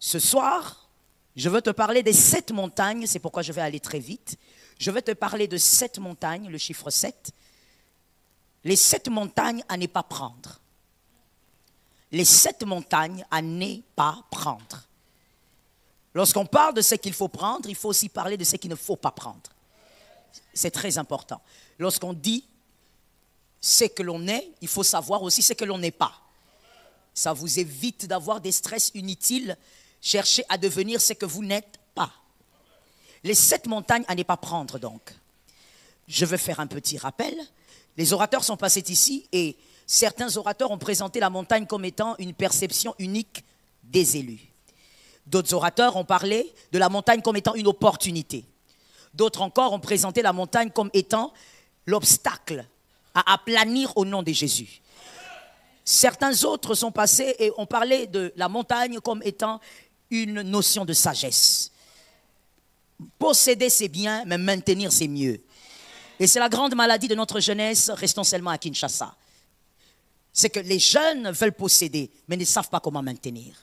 Ce soir, je veux te parler des 7 montagnes, c'est pourquoi je vais aller très vite. Je vais te parler de 7 montagnes, le chiffre 7. Les 7 montagnes à ne pas prendre. Les 7 montagnes à ne pas prendre. Lorsqu'on parle de ce qu'il faut prendre, il faut aussi parler de ce qu'il ne faut pas prendre. C'est très important. Lorsqu'on dit ce que l'on est, il faut savoir aussi ce que l'on n'est pas. Ça vous évite d'avoir des stress inutiles. Cherchez à devenir ce que vous n'êtes pas. Les 7 montagnes à ne pas prendre donc. Je vais faire un petit rappel. Les orateurs sont passés ici et certains orateurs ont présenté la montagne comme étant une perception unique des élus. D'autres orateurs ont parlé de la montagne comme étant une opportunité. D'autres encore ont présenté la montagne comme étant l'obstacle à aplanir au nom de Jésus. Certains autres sont passés et ont parlé de la montagne comme étant une notion de sagesse. Posséder c'est bien, mais maintenir c'est mieux. Et c'est la grande maladie de notre jeunesse, restons seulement à Kinshasa. C'est que les jeunes veulent posséder, mais ne savent pas comment maintenir.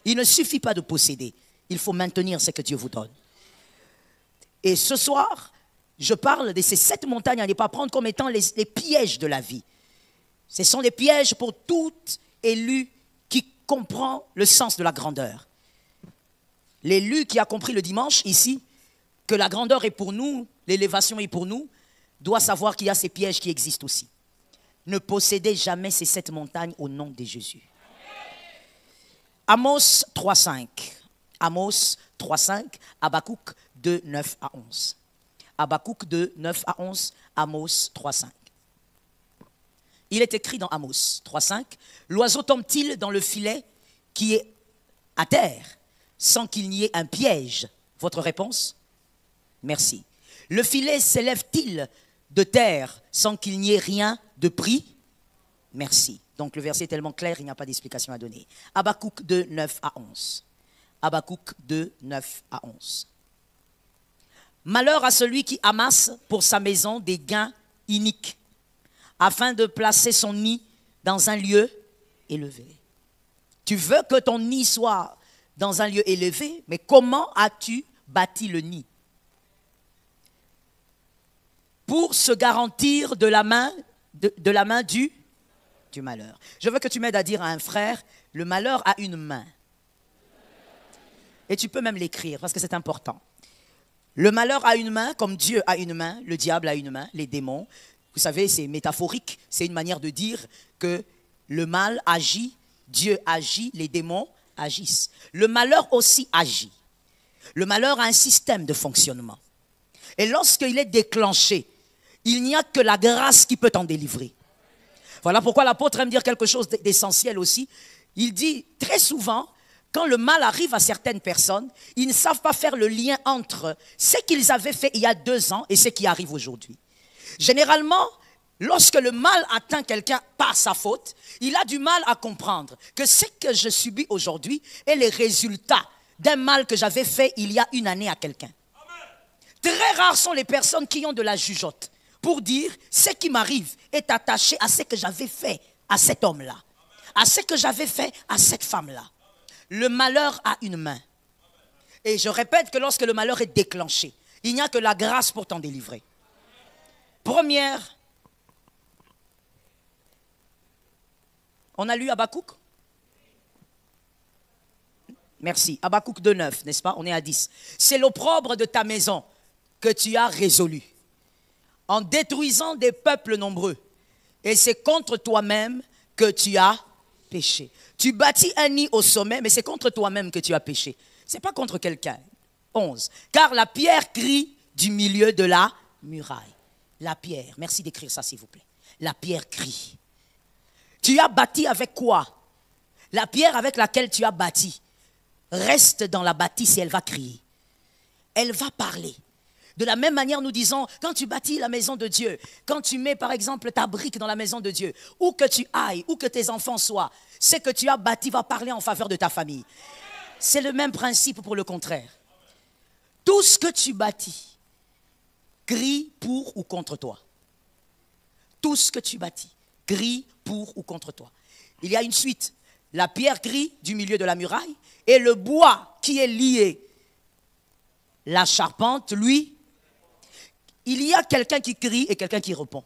Il ne suffit pas de posséder, il faut maintenir ce que Dieu vous donne. Et ce soir, je parle de ces 7 montagnes à ne pas prendre comme étant les pièges de la vie. Ce sont des pièges pour tout élu qui comprend le sens de la grandeur. L'élu qui a compris le dimanche ici, que la grandeur est pour nous, l'élévation est pour nous, doit savoir qu'il y a ces pièges qui existent aussi. Ne possédez jamais ces 7 montagnes au nom de Jésus. Amos 3.5. Amos 3.5, Habakkuk 2, 9 à 11. Habakkuk 2, 9 à 11, Amos 3.5. Il est écrit dans Amos 3.5, « L'oiseau tombe-t-il dans le filet qui est à terre sans qu'il n'y ait un piège ?» Votre réponse? Merci. « Le filet s'élève-t-il de terre sans qu'il n'y ait rien de pris? » Merci. Donc le verset est tellement clair, il n'y a pas d'explication à donner. Habakkuk 2, 9 à 11. Habakkuk 2, 9 à 11. Malheur à celui qui amasse pour sa maison des gains iniques, afin de placer son nid dans un lieu élevé. Tu veux que ton nid soit dans un lieu élevé, mais comment as-tu bâti le nid? Pour se garantir de la main du malheur. Je veux que tu m'aides à dire à un frère, le malheur a une main. Et tu peux même l'écrire parce que c'est important. Le malheur a une main, comme Dieu a une main, le diable a une main, les démons. Vous savez, c'est métaphorique, c'est une manière de dire que le mal agit, Dieu agit, les démons agissent. Le malheur aussi agit. Le malheur a un système de fonctionnement. Et lorsqu'il est déclenché, il n'y a que la grâce qui peut t'en délivrer. Voilà pourquoi l'apôtre aime dire quelque chose d'essentiel aussi. Il dit très souvent, quand le mal arrive à certaines personnes, ils ne savent pas faire le lien entre ce qu'ils avaient fait il y a 2 ans et ce qui arrive aujourd'hui. Généralement, lorsque le mal atteint quelqu'un par sa faute, il a du mal à comprendre que ce que je subis aujourd'hui est le résultat d'un mal que j'avais fait il y a 1 année à quelqu'un. Très rares sont les personnes qui ont de la jugeote pour dire ce qui m'arrive est attaché à ce que j'avais fait à cet homme-là, à ce que j'avais fait à cette femme-là. Le malheur a une main. Et je répète que lorsque le malheur est déclenché, il n'y a que la grâce pour t'en délivrer. Première, on a lu Habakkuk? Merci. Habakkuk 2.9, n'est-ce pas? On est à 10. C'est l'opprobre de ta maison que tu as résolu, en détruisant des peuples nombreux. Et c'est contre toi-même que tu as péché. Tu bâtis un nid au sommet, mais c'est contre toi-même que tu as péché. Ce n'est pas contre quelqu'un. 11. Car la pierre crie du milieu de la muraille. La pierre, merci d'écrire ça s'il vous plaît. La pierre crie. Tu as bâti avec quoi? La pierre avec laquelle tu as bâti reste dans la bâtisse et elle va crier. Elle va parler. De la même manière, nous disons, quand tu bâtis la maison de Dieu, quand tu mets par exemple ta brique dans la maison de Dieu, où que tu ailles, où que tes enfants soient, ce que tu as bâti va parler en faveur de ta famille. C'est le même principe pour le contraire. Tout ce que tu bâtis crie pour ou contre toi. Tout ce que tu bâtis crie pour ou contre toi. Il y a une suite. La pierre crie du milieu de la muraille et le bois qui est lié, la charpente, lui, il y a quelqu'un qui crie et quelqu'un qui répond.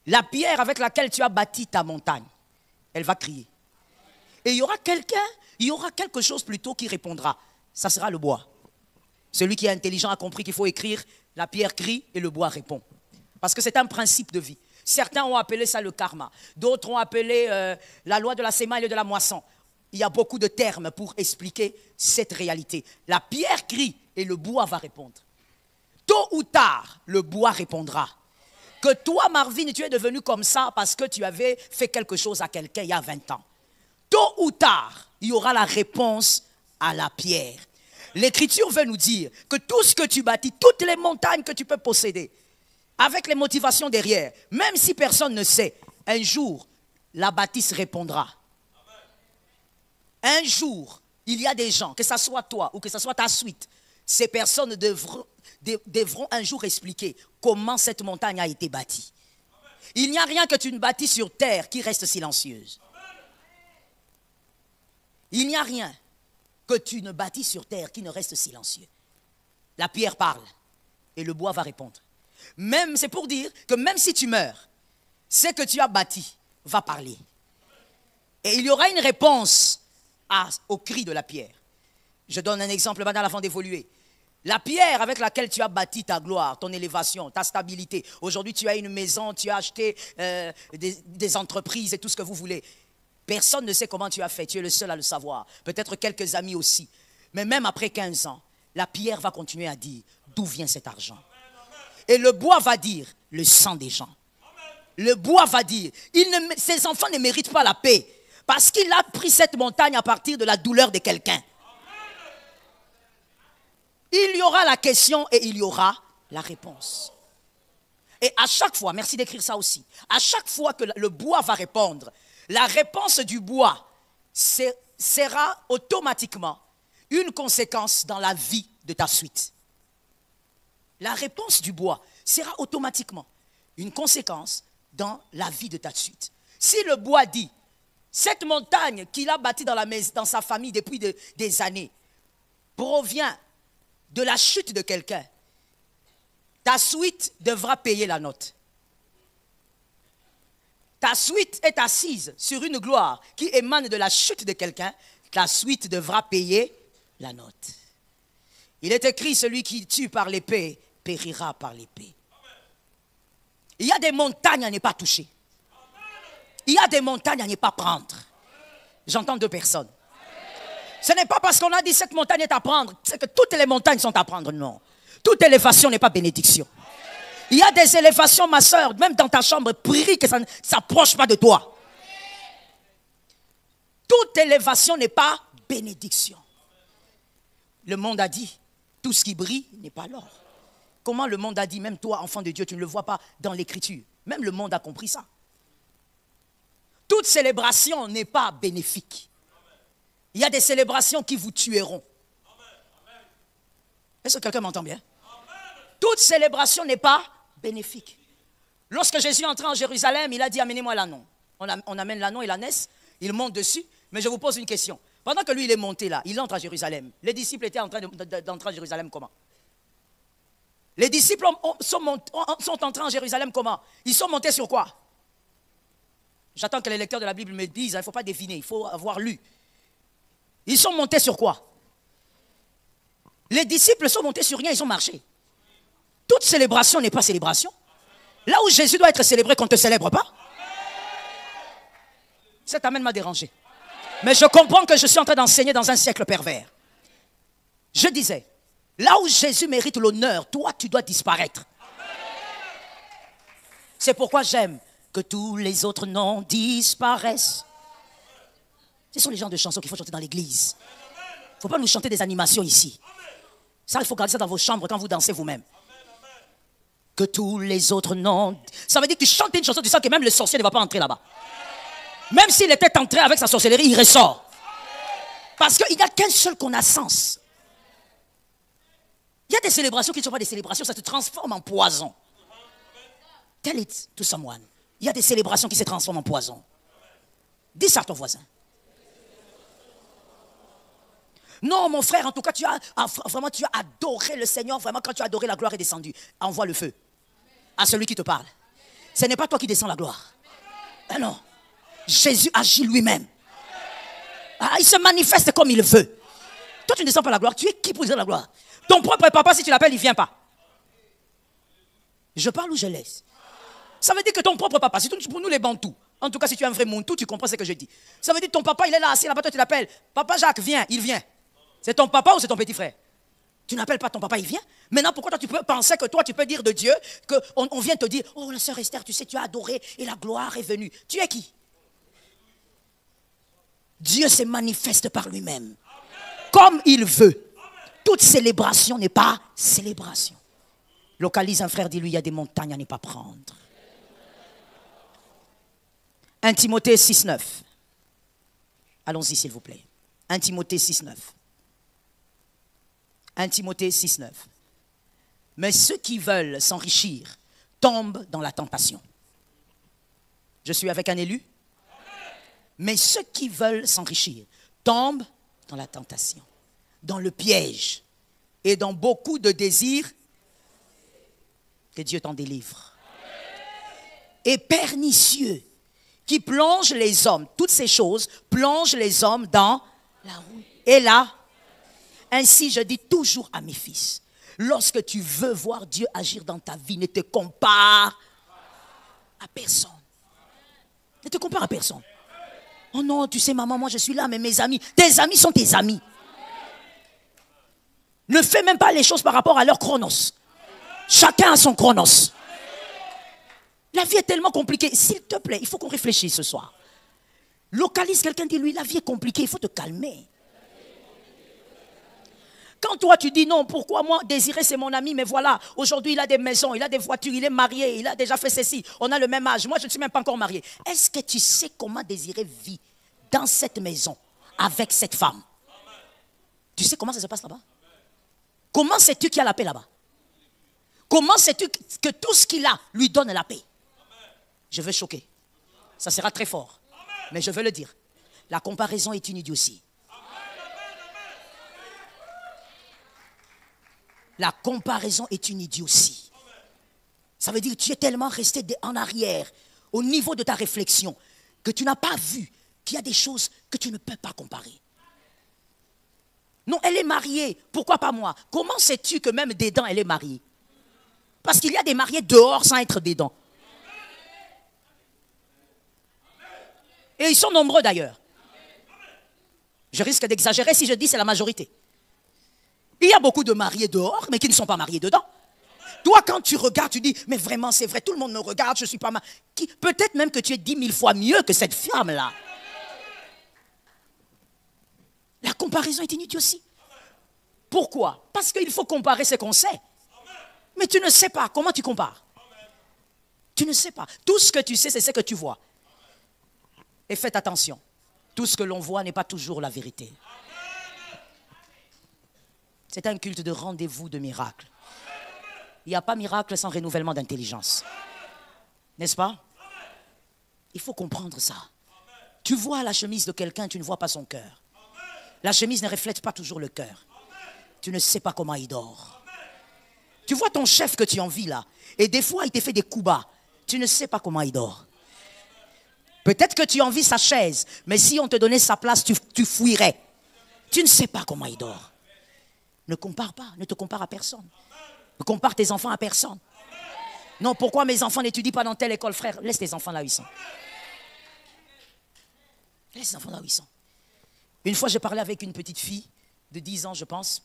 La pierre avec laquelle tu as bâti ta montagne, elle va crier. Et il y aura quelque chose plutôt qui répondra. Ça sera le bois. Celui qui est intelligent a compris qu'il faut écrire, la pierre crie et le bois répond. Parce que c'est un principe de vie. Certains ont appelé ça le karma. D'autres ont appelé la loi de la semaille et de la moisson. Il y a beaucoup de termes pour expliquer cette réalité. La pierre crie et le bois va répondre. Tôt ou tard, le bois répondra. Que toi, Marvin, tu es devenu comme ça parce que tu avais fait quelque chose à quelqu'un il y a 20 ans. Tôt ou tard, il y aura la réponse à la pierre. L'Écriture veut nous dire que tout ce que tu bâtis, toutes les montagnes que tu peux posséder, avec les motivations derrière, même si personne ne sait, un jour, la bâtisse répondra. Un jour, il y a des gens, que ce soit toi ou que ce soit ta suite, ces personnes devront un jour expliquer comment cette montagne a été bâtie. Il n'y a rien que tu ne bâtis sur terre qui reste silencieuse. Il n'y a rien que tu ne bâtis sur terre qui ne reste silencieux. La pierre parle et le bois va répondre. Même, c'est pour dire que même si tu meurs, ce que tu as bâti va parler. Et il y aura une réponse au cri de la pierre. Je donne un exemple banal avant d'évoluer. La pierre avec laquelle tu as bâti ta gloire, ton élévation, ta stabilité. Aujourd'hui, tu as une maison, tu as acheté des entreprises et tout ce que vous voulez. Personne ne sait comment tu as fait, tu es le seul à le savoir. Peut-être quelques amis aussi. Mais même après 15 ans, la pierre va continuer à dire d'où vient cet argent. Et le bois va dire le sang des gens. Le bois va dire ses enfants ne méritent pas la paix parce qu'il a pris cette montagne à partir de la douleur de quelqu'un. Il y aura la question et il y aura la réponse. Et à chaque fois, merci d'écrire ça aussi, à chaque fois que le bois va répondre, la réponse du bois sera automatiquement une conséquence dans la vie de ta suite. La réponse du bois sera automatiquement une conséquence dans la vie de ta suite. Si le bois dit, cette montagne qu'il a bâtie dans sa famille depuis des années provient de la chute de quelqu'un, ta suite devra payer la note. Ta suite est assise sur une gloire qui émane de la chute de quelqu'un, ta suite devra payer la note. Il est écrit, celui qui tue par l'épée périra par l'épée. Il y a des montagnes à ne pas toucher. Il y a des montagnes à ne pas prendre. J'entends deux personnes. Ce n'est pas parce qu'on a dit cette montagne est à prendre, c'est que toutes les montagnes sont à prendre, non. Toute élévation n'est pas bénédiction. Il y a des élévations, ma soeur, même dans ta chambre, prie que ça ne s'approche pas de toi. Toute élévation n'est pas bénédiction. Le monde a dit, tout ce qui brille n'est pas l'or. Comment le monde a dit, même toi, enfant de Dieu, tu ne le vois pas dans l'écriture. Même le monde a compris ça. Toute célébration n'est pas bénéfique. Il y a des célébrations qui vous tueront. Est-ce que quelqu'un m'entend bien? Toute célébration n'est pas bénéfique. Lorsque Jésus est entré en Jérusalem, il a dit, amenez-moi l'ânon. On amène l'ânon et l'ânesse, il monte dessus. Mais je vous pose une question. Pendant que lui, il est monté là, il entre à Jérusalem. Les disciples étaient en train d'entrer à Jérusalem comment? Les disciples sont entrés en Jérusalem comment? Ils sont montés sur quoi? J'attends que les lecteurs de la Bible me disent, il ne faut pas deviner, il faut avoir lu. Ils sont montés sur quoi? Les disciples sont montés sur rien, ils ont marché. Toute célébration n'est pas célébration. Là où Jésus doit être célébré, qu'on ne te célèbre pas. Cet amen m'a dérangé. Mais je comprends que je suis en train d'enseigner dans un siècle pervers. Je disais, là où Jésus mérite l'honneur, toi tu dois disparaître. C'est pourquoi j'aime que tous les autres noms disparaissent. Ce sont les genres de chansons qu'il faut chanter dans l'église. Il ne faut pas nous chanter des animations ici. Ça, il faut garder ça dans vos chambres quand vous dansez vous-même. Que tous les autres noms... Ça veut dire que tu chantes une chanson, tu sens que même le sorcier ne va pas entrer là-bas. Même s'il était entré avec sa sorcellerie, il ressort. Parce qu'il n'y a qu'un seul qu'on a sens. Il y a des célébrations qui ne sont pas des célébrations, ça se transforme en poison. Tell it to someone. Il y a des célébrations qui se transforment en poison. Dis ça à ton voisin. Non, mon frère, en tout cas, tu as adoré le Seigneur. Vraiment, quand tu as adoré, la gloire est descendue. Envoie le feu à celui qui te parle. Ce n'est pas toi qui descends la gloire. Ah non. Jésus agit lui-même. Ah, il se manifeste comme il veut. Toi, tu ne descends pas la gloire. Tu es qui pour dire la gloire? Ton propre papa, si tu l'appelles, il ne vient pas. Je parle ou je laisse? Ça veut dire que ton propre papa, c'est pour nous les Bantous. En tout cas, si tu es un vrai Montou, tu comprends ce que je dis. Ça veut dire que ton papa, il est là, assis là-bas, toi tu l'appelles. Papa Jacques, viens, il vient. C'est ton papa ou c'est ton petit frère? Tu n'appelles pas ton papa, il vient. Maintenant, pourquoi toi tu peux penser que toi tu peux dire de Dieu qu'on vient te dire, oh la sœur Esther, tu sais, tu as adoré et la gloire est venue. Tu es qui? Dieu se manifeste par lui-même. Comme il veut. Toute célébration n'est pas célébration. Localise un frère, dis-lui, il y a des montagnes à ne pas prendre. 1 Timothée 6,9. Allons-y s'il vous plaît. 1 Timothée 6,9. 1 Timothée 6,9. Mais ceux qui veulent s'enrichir tombent dans la tentation. Je suis avec un élu? Mais ceux qui veulent s'enrichir tombent dans la tentation, dans le piège et dans beaucoup de désirs. Que Dieu t'en délivre. Et pernicieux, qui plonge les hommes, toutes ces choses plongent les hommes dans la roue. Et là, ainsi je dis toujours à mes fils, lorsque tu veux voir Dieu agir dans ta vie, ne te compare à personne. Ne te compare à personne. Oh non, tu sais maman, moi je suis là, mais mes amis, tes amis sont tes amis. Ne fais même pas les choses par rapport à leur chronos. Chacun a son chronos. La vie est tellement compliquée. S'il te plaît, il faut qu'on réfléchisse ce soir. Localise quelqu'un, dis-lui, la vie est compliquée, il faut te calmer. Quand toi tu dis non, pourquoi moi, Désiré c'est mon ami, mais voilà, aujourd'hui il a des maisons, il a des voitures, il est marié, il a déjà fait ceci, on a le même âge, moi je ne suis même pas encore marié. Est-ce que tu sais comment Désiré vit dans cette maison, avec cette femme? Tu sais comment ça se passe là-bas? Comment sais-tu qu'il y a la paix là-bas? Comment sais-tu que tout ce qu'il a lui donne la paix? Je veux choquer. Ça sera très fort. Mais je veux le dire. La comparaison est une idiotie. La comparaison est une idiotie. Ça veut dire que tu es tellement resté en arrière, au niveau de ta réflexion, que tu n'as pas vu qu'il y a des choses que tu ne peux pas comparer. Non, elle est mariée. Pourquoi pas moi? Comment sais-tu que même dedans, elle est mariée? Parce qu'il y a des mariés dehors sans être dedans. Et ils sont nombreux d'ailleurs. Je risque d'exagérer si je dis c'est la majorité. Il y a beaucoup de mariés dehors, mais qui ne sont pas mariés dedans. Toi, quand tu regardes, tu dis, mais vraiment c'est vrai, tout le monde me regarde, je ne suis pas marié. Peut-être même que tu es 10 000 fois mieux que cette femme-là. La comparaison est inutile aussi. Pourquoi? Parce qu'il faut comparer ce qu'on sait. Mais tu ne sais pas. Comment tu compares? Tu ne sais pas. Tout ce que tu sais, c'est ce que tu vois. Et faites attention. Tout ce que l'on voit n'est pas toujours la vérité. C'est un culte de rendez-vous de miracles. Il n'y a pas miracle sans renouvellement d'intelligence. N'est-ce pas? Il faut comprendre ça. Tu vois la chemise de quelqu'un, tu ne vois pas son cœur. La chemise ne reflète pas toujours le cœur. Tu ne sais pas comment il dort. Tu vois ton chef que tu envies là, et des fois il te fait des coups bas. Tu ne sais pas comment il dort. Peut-être que tu envies sa chaise, mais si on te donnait sa place, tu fuirais. Tu ne sais pas comment il dort. Ne compare pas, ne te compare à personne. Ne compare tes enfants à personne. Non, pourquoi mes enfants n'étudient pas dans telle école, frère? Laisse tes enfants là où ils sont. Laisse les enfants là où ils sont. Une fois, j'ai parlé avec une petite fille de 10 ans, je pense.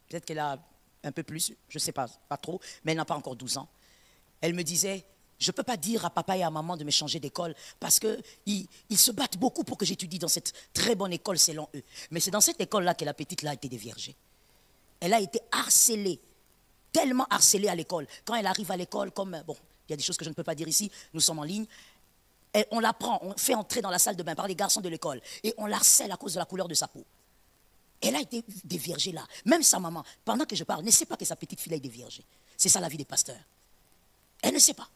Peut-être qu'elle a un peu plus, je ne sais pas, pas trop, mais elle n'a pas encore 12 ans. Elle me disait, je ne peux pas dire à papa et à maman de me changer d'école parce qu'ils se battent beaucoup pour que j'étudie dans cette très bonne école selon eux. Mais c'est dans cette école-là que la petite-là a été déviergée. Elle a été harcelée, tellement harcelée à l'école. Quand elle arrive à l'école, comme, bon, il y a des choses que je ne peux pas dire ici, nous sommes en ligne, et on la prend, on fait entrer dans la salle de bain par les garçons de l'école et on l'harcèle à cause de la couleur de sa peau. Elle a été déviergée là. Même sa maman, pendant que je parle, ne sait pas que sa petite fille a été déviergée. C'est ça la vie des pasteurs. Elle ne sait pas.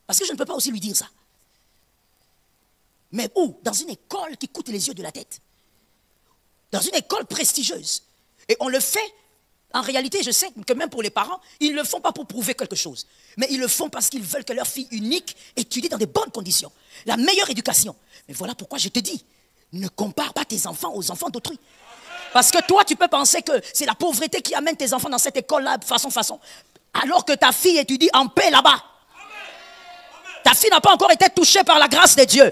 Parce que je ne peux pas aussi lui dire ça. Mais où? Dans une école qui coûte les yeux de la tête. Dans une école prestigieuse. Et on le fait, en réalité, je sais que même pour les parents, ils ne le font pas pour prouver quelque chose. Mais ils le font parce qu'ils veulent que leur fille unique étudie dans de bonnes conditions. La meilleure éducation. Mais voilà pourquoi je te dis, ne compare pas tes enfants aux enfants d'autrui. Parce que toi, tu peux penser que c'est la pauvreté qui amène tes enfants dans cette école-là, façon. Alors que ta fille étudie en paix là-bas. Ta fille n'a pas encore été touchée par la grâce de Dieu.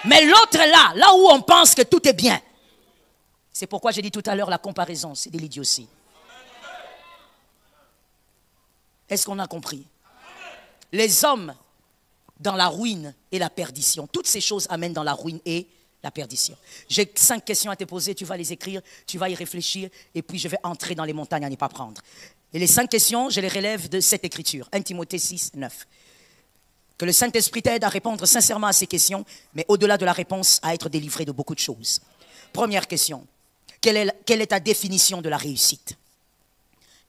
Mais l'autre est là où on pense que tout est bien. C'est pourquoi j'ai dit tout à l'heure, la comparaison, c'est de l'idiotie. Est-ce qu'on a compris? Les hommes dans la ruine et la perdition. Toutes ces choses amènent dans la ruine et la perdition. J'ai 5 questions à te poser, tu vas les écrire, tu vas y réfléchir, et puis je vais entrer dans les montagnes à ne pas prendre. Et les 5 questions, je les relève de cette écriture, 1 Timothée 6, 9. Que le Saint-Esprit t'aide à répondre sincèrement à ces questions, mais au-delà de la réponse, à être délivré de beaucoup de choses. Première question, quelle est ta définition de la réussite?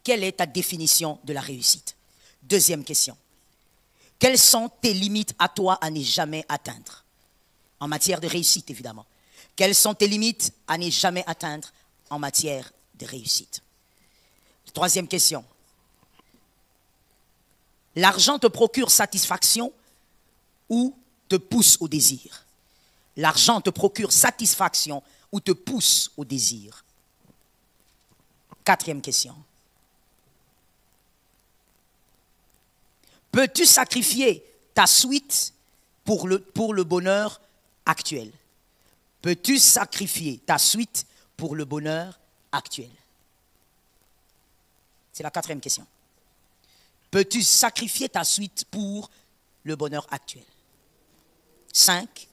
Quelle est ta définition de la réussite? Deuxième question, quelles sont tes limites à toi à ne jamais atteindre? En matière de réussite, évidemment. Quelles sont tes limites à ne jamais atteindre en matière de réussite? Troisième question. L'argent te procure satisfaction ou te pousse au désir? L'argent te procure satisfaction ou te pousse au désir? Quatrième question. Peux-tu sacrifier ta suite pour le bonheur actuel? Peux-tu sacrifier ta suite pour le bonheur actuel? C'est la quatrième question. Peux-tu sacrifier ta suite pour le bonheur actuel? 5.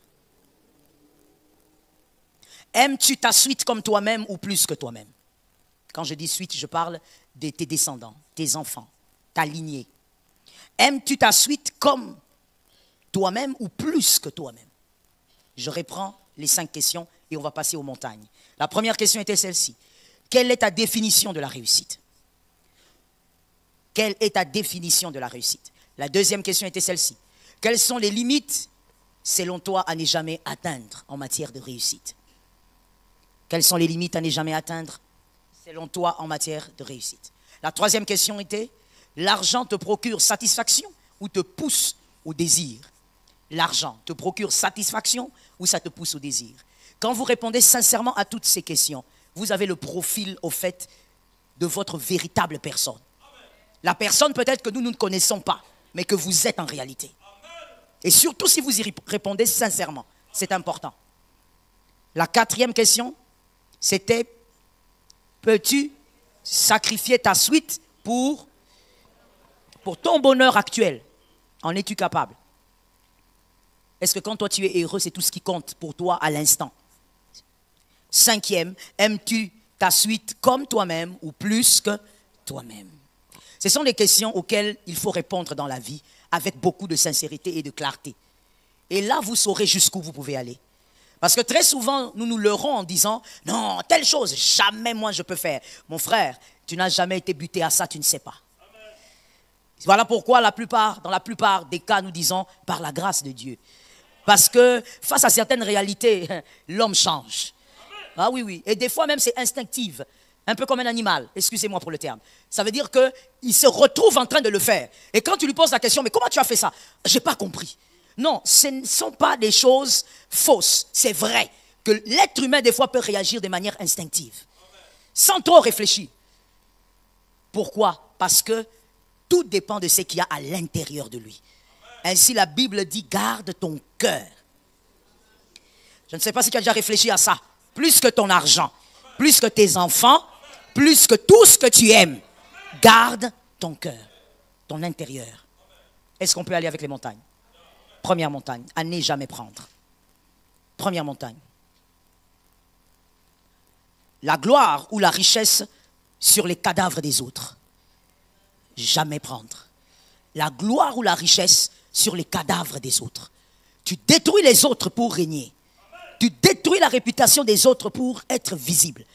Aimes-tu ta suite comme toi-même ou plus que toi-même? Quand je dis suite, je parle de tes descendants, tes enfants, ta lignée. Aimes-tu ta suite comme toi-même ou plus que toi-même? Je reprends les 5 questions et on va passer aux montagnes. La première question était celle-ci. Quelle est ta définition de la réussite? Quelle est ta définition de la réussite? La deuxième question était celle-ci. Quelles sont les limites, selon toi, à ne jamais atteindre en matière de réussite? Quelles sont les limites à ne jamais atteindre, selon toi, en matière de réussite? La troisième question était, l'argent te procure satisfaction ou te pousse au désir? L'argent te procure satisfaction ou ça te pousse au désir? Quand vous répondez sincèrement à toutes ces questions, vous avez le profil, au fait, de votre véritable personne. La personne peut-être que nous ne connaissons pas, mais que vous êtes en réalité. Et surtout si vous y répondez sincèrement, c'est important. La quatrième question, c'était, peux-tu sacrifier ta suite pour ton bonheur actuel? En es-tu capable? Est-ce que quand toi tu es heureux, c'est tout ce qui compte pour toi à l'instant? 5e, aimes-tu ta suite comme toi-même ou plus que toi-même? Ce sont les questions auxquelles il faut répondre dans la vie avec beaucoup de sincérité et de clarté. Et là, vous saurez jusqu'où vous pouvez aller. Parce que très souvent, nous nous leurrons en disant « Non, telle chose, jamais moi je peux faire. » Mon frère, tu n'as jamais été buté à ça, tu ne sais pas. Voilà pourquoi dans la plupart des cas, nous disons « Par la grâce de Dieu ». Parce que face à certaines réalités, l'homme change. Ah oui, oui. Et des fois même c'est instinctif. Un peu comme un animal, excusez-moi pour le terme. Ça veut dire qu'il se retrouve en train de le faire. Et quand tu lui poses la question, mais comment tu as fait ça? Je n'ai pas compris. Non, ce ne sont pas des choses fausses. C'est vrai que l'être humain, des fois, peut réagir de manière instinctive. Sans trop réfléchir. Pourquoi? Parce que tout dépend de ce qu'il y a à l'intérieur de lui. Ainsi, la Bible dit, garde ton cœur. Je ne sais pas si tu as déjà réfléchi à ça. Plus que ton argent, plus que tes enfants, plus que tout ce que tu aimes. Garde ton cœur, ton intérieur. Est-ce qu'on peut aller avec les montagnes? Première montagne, à ne jamais prendre. Première montagne. La gloire ou la richesse sur les cadavres des autres. Jamais prendre. La gloire ou la richesse sur les cadavres des autres. Tu détruis les autres pour régner. Tu détruis la réputation des autres pour être visible.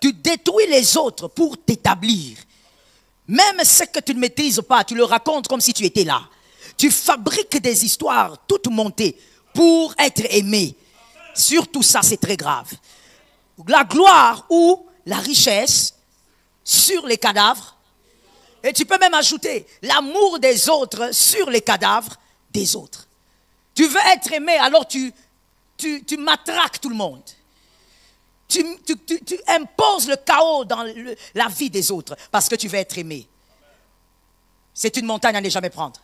Tu détruis les autres pour t'établir. Même ce que tu ne maîtrises pas, tu le racontes comme si tu étais là. Tu fabriques des histoires toutes montées pour être aimé. Surtout ça, c'est très grave. La gloire ou la richesse sur les cadavres. Et tu peux même ajouter l'amour des autres sur les cadavres des autres. Tu veux être aimé, alors tu matraques tout le monde. Tu imposes le chaos dans la vie des autres parce que tu veux être aimé. C'est une montagne à ne jamais prendre.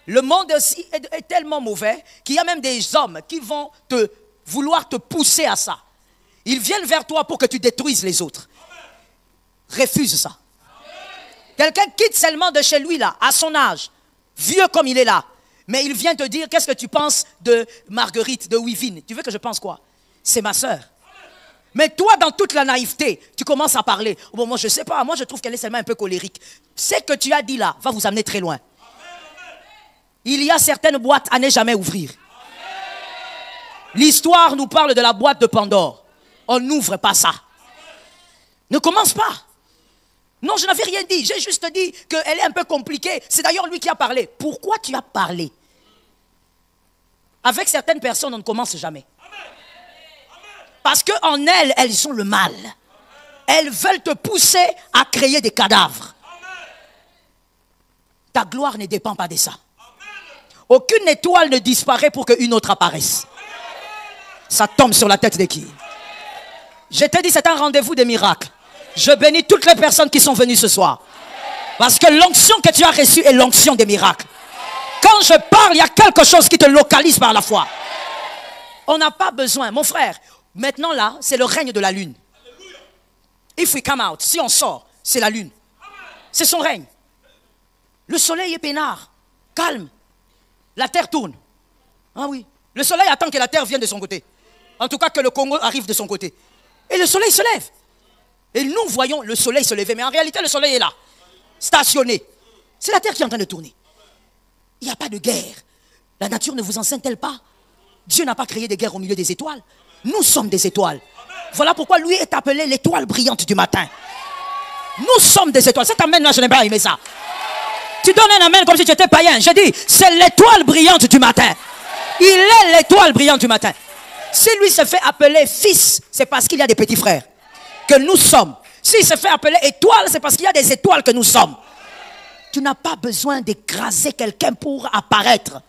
Le monde aussi est tellement mauvais qu'il y a même des hommes qui vont vouloir te pousser à ça. Ils viennent vers toi pour que tu détruises les autres. Refuse ça. Quelqu'un quitte seulement de chez lui là, à son âge, vieux comme il est là. Mais il vient te dire, qu'est-ce que tu penses de Marguerite, de Wivine? Tu veux que je pense quoi? C'est ma sœur. Mais toi, dans toute la naïveté, tu commences à parler. Bon, moi, je ne sais pas. Moi, je trouve qu'elle est seulement un peu colérique. Ce que tu as dit là va vous amener très loin. Il y a certaines boîtes à ne jamais ouvrir. L'histoire nous parle de la boîte de Pandore. On n'ouvre pas ça. Ne commence pas. Non, je n'avais rien dit. J'ai juste dit qu'elle est un peu compliquée. C'est d'ailleurs lui qui a parlé. Pourquoi tu as parlé? Avec certaines personnes, on ne commence jamais. Parce qu'en elles, elles sont le mal. Elles veulent te pousser à créer des cadavres. Ta gloire ne dépend pas de ça. Aucune étoile ne disparaît pour qu'une autre apparaisse. Ça tombe sur la tête de qui? Je t'ai dit, c'est un rendez-vous des miracles. Je bénis toutes les personnes qui sont venues ce soir. Parce que l'onction que tu as reçue est l'onction des miracles. Quand je parle, il y a quelque chose qui te localise par la foi. On n'a pas besoin, mon frère. Maintenant là, c'est le règne de la lune. If we come out, si on sort, c'est la lune. C'est son règne. Le soleil est peinard, calme. La terre tourne. Ah oui. Le soleil attend que la terre vienne de son côté. En tout cas, que le Congo arrive de son côté. Et le soleil se lève. Et nous voyons le soleil se lever. Mais en réalité, le soleil est là, stationné. C'est la terre qui est en train de tourner. Il n'y a pas de guerre. La nature ne vous enseigne-t-elle pas? Dieu n'a pas créé des guerres au milieu des étoiles. Nous sommes des étoiles. Voilà pourquoi lui est appelé l'étoile brillante du matin. Nous sommes des étoiles. Cet amen là, je n'ai pas aimé ça. Tu donnes un amen comme si tu étais païen. Je dis, c'est l'étoile brillante du matin. Il est l'étoile brillante du matin. Si lui se fait appeler fils, c'est parce qu'il y a des petits frères que nous sommes. S'il se fait appeler étoile, c'est parce qu'il y a des étoiles que nous sommes. Tu n'as pas besoin d'écraser quelqu'un pour apparaître.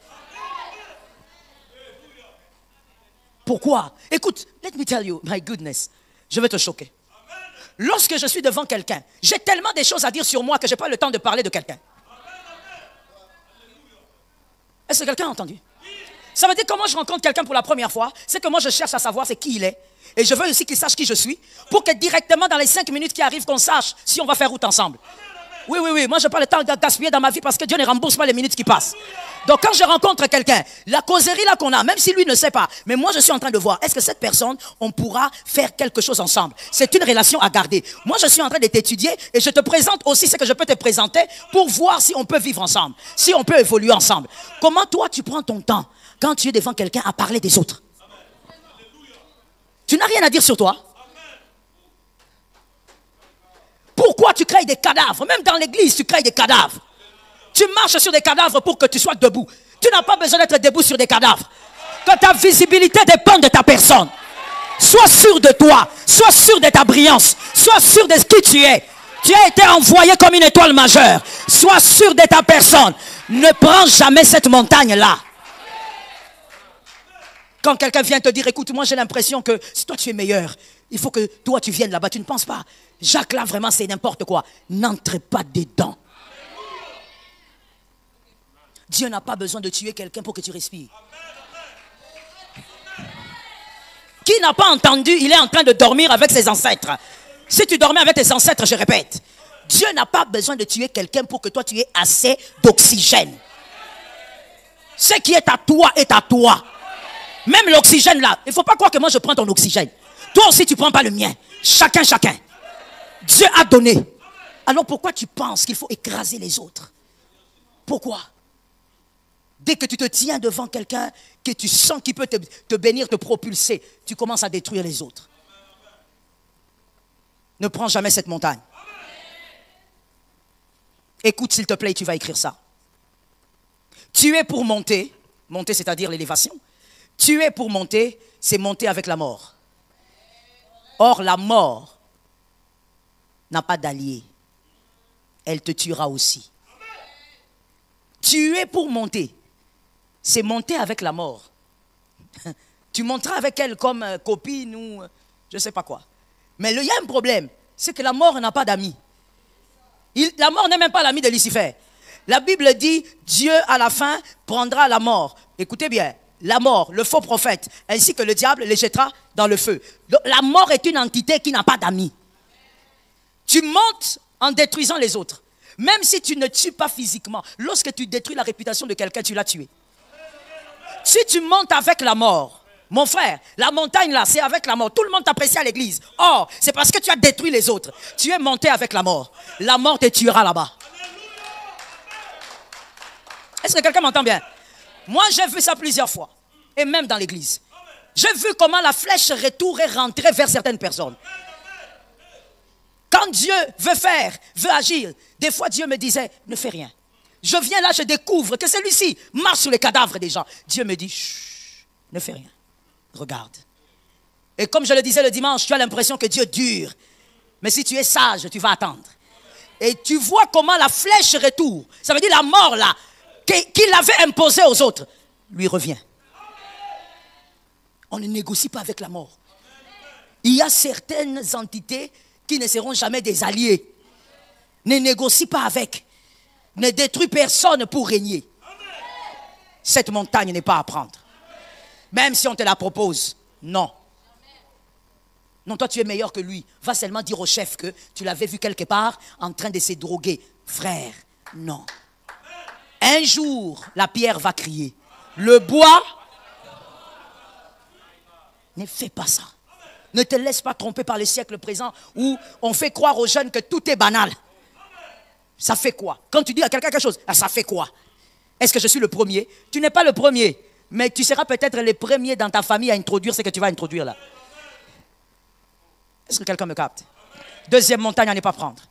Pourquoi? Écoute, let me tell you, my goodness, je vais te choquer. Lorsque je suis devant quelqu'un, j'ai tellement de choses à dire sur moi que je n'ai pas le temps de parler de quelqu'un. Est-ce que quelqu'un a entendu? Ça veut dire que quand moi je rencontre quelqu'un pour la première fois, c'est que moi je cherche à savoir c'est qui il est. Et je veux aussi qu'il sache qui je suis, pour que directement dans les 5 minutes qui arrivent, qu'on sache si on va faire route ensemble. Oui, moi je n'ai pas le temps de gaspiller dans ma vie parce que Dieu ne rembourse pas les minutes qui passent. Donc quand je rencontre quelqu'un, la causerie là qu'on a, même si lui ne sait pas, mais moi je suis en train de voir, est-ce que cette personne, on pourra faire quelque chose ensemble? C'est une relation à garder. Moi je suis en train de t'étudier et je te présente aussi ce que je peux te présenter pour voir si on peut vivre ensemble, si on peut évoluer ensemble. Comment toi tu prends ton temps quand tu es devant quelqu'un à parler des autres? Tu n'as rien à dire sur toi. Pourquoi tu crées des cadavres? Même dans l'église, tu crées des cadavres. Tu marches sur des cadavres pour que tu sois debout. Tu n'as pas besoin d'être debout sur des cadavres. Que ta visibilité dépend de ta personne. Sois sûr de toi. Sois sûr de ta brillance. Sois sûr de qui tu es. Tu as été envoyé comme une étoile majeure. Sois sûr de ta personne. Ne prends jamais cette montagne-là. Quand quelqu'un vient te dire, écoute, moi j'ai l'impression que si toi tu es meilleur, il faut que toi tu viennes là-bas. Tu ne penses pas. Jacques là vraiment c'est n'importe quoi. N'entre pas dedans. Dieu n'a pas besoin de tuer quelqu'un pour que tu respires. Qui n'a pas entendu, il est en train de dormir avec ses ancêtres. Si tu dormais avec tes ancêtres, je répète, Dieu n'a pas besoin de tuer quelqu'un pour que toi tu aies assez d'oxygène. Ce qui est à toi est à toi. Même l'oxygène là, il ne faut pas croire que moi je prends ton oxygène. Toi aussi tu ne prends pas le mien. Chacun. Dieu a donné. Alors pourquoi tu penses qu'il faut écraser les autres? Pourquoi? Dès que tu te tiens devant quelqu'un que tu sens qu'il peut te bénir, te propulser, tu commences à détruire les autres. Ne prends jamais cette montagne. Écoute s'il te plaît, tu vas écrire ça. Tu es pour monter, c'est-à-dire l'élévation. Tuer pour monter, c'est monter avec la mort. Or, la mort n'a pas d'allié. Elle te tuera aussi. Tuer pour monter, c'est monter avec la mort. Tu monteras avec elle comme copine ou je ne sais pas quoi. Mais il y a un problème, c'est que la mort n'a pas d'amis. La mort n'est même pas l'ami de Lucifer. La Bible dit, Dieu à la fin prendra la mort. Écoutez bien, la mort, le faux prophète, ainsi que le diable les jettera dans le feu. Donc, la mort est une entité qui n'a pas d'amis. Tu montes en détruisant les autres. Même si tu ne tues pas physiquement, lorsque tu détruis la réputation de quelqu'un, tu l'as tué. Si tu montes avec la mort, mon frère, la montagne là, c'est avec la mort. Tout le monde t'apprécie à l'église. Or, c'est parce que tu as détruit les autres. Tu es monté avec la mort. La mort te tuera là-bas. Est-ce que quelqu'un m'entend bien? Moi, j'ai vu ça plusieurs fois. Et même dans l'église. J'ai vu comment la flèche retour est rentrée vers certaines personnes. Quand Dieu veut agir, des fois Dieu me disait, ne fais rien. Je viens là, je découvre que celui-ci marche sur les cadavres des gens. Dieu me dit, chut, ne fais rien. Regarde. Et comme je le disais le dimanche, tu as l'impression que Dieu dure. Mais si tu es sage, tu vas attendre. Et tu vois comment la flèche retour, ça veut dire la mort là, qu'il avait imposée aux autres, lui revient. On ne négocie pas avec la mort. Il y a certaines entités qui ne seront jamais des alliés. Ne négocie pas avec. Ne détruis personne pour régner. Cette montagne n'est pas à prendre. Même si on te la propose, non. Non, toi tu es meilleur que lui. Va seulement dire au chef que tu l'avais vu quelque part en train de se droguer. Frère, non. Un jour, la pierre va crier. Le bois, ne fais pas ça. Ne te laisse pas tromper par le siècle présent où on fait croire aux jeunes que tout est banal. Ça fait quoi? Quand tu dis à quelqu'un quelque chose, ça fait quoi? Est-ce que je suis le premier? Tu n'es pas le premier, mais tu seras peut-être le premier dans ta famille à introduire ce que tu vas introduire là. Est-ce que quelqu'un me capte? Deuxième montagne à ne pas prendre.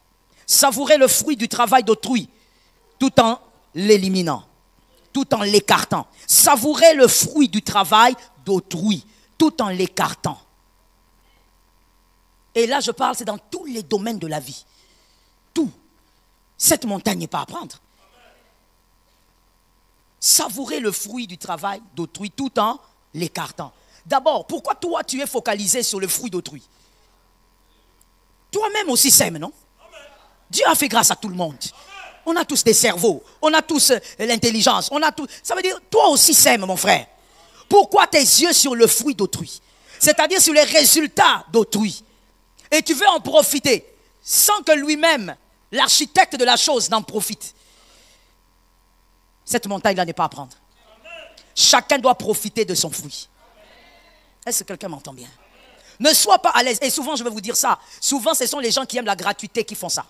Savourer le fruit du travail d'autrui tout en l'éliminant, tout en l'écartant. Savourer le fruit du travail d'autrui tout en l'écartant. Et là, je parle, c'est dans tous les domaines de la vie. Tout. Cette montagne n'est pas à prendre. Savourer le fruit du travail d'autrui tout en l'écartant. D'abord, pourquoi toi, tu es focalisé sur le fruit d'autrui? Toi-même aussi sème, non? Dieu a fait grâce à tout le monde. On a tous des cerveaux, on a tous l'intelligence, on a tout. Ça veut dire, toi aussi sème, mon frère. Pourquoi tes yeux sur le fruit d'autrui? C'est-à-dire sur les résultats d'autrui. Et tu veux en profiter sans que lui-même, l'architecte de la chose, n'en profite. Cette montagne-là n'est pas à prendre. Chacun doit profiter de son fruit. Est-ce que quelqu'un m'entend bien? Ne sois pas à l'aise. Et souvent, je vais vous dire ça. Souvent, ce sont les gens qui aiment la gratuité qui font ça.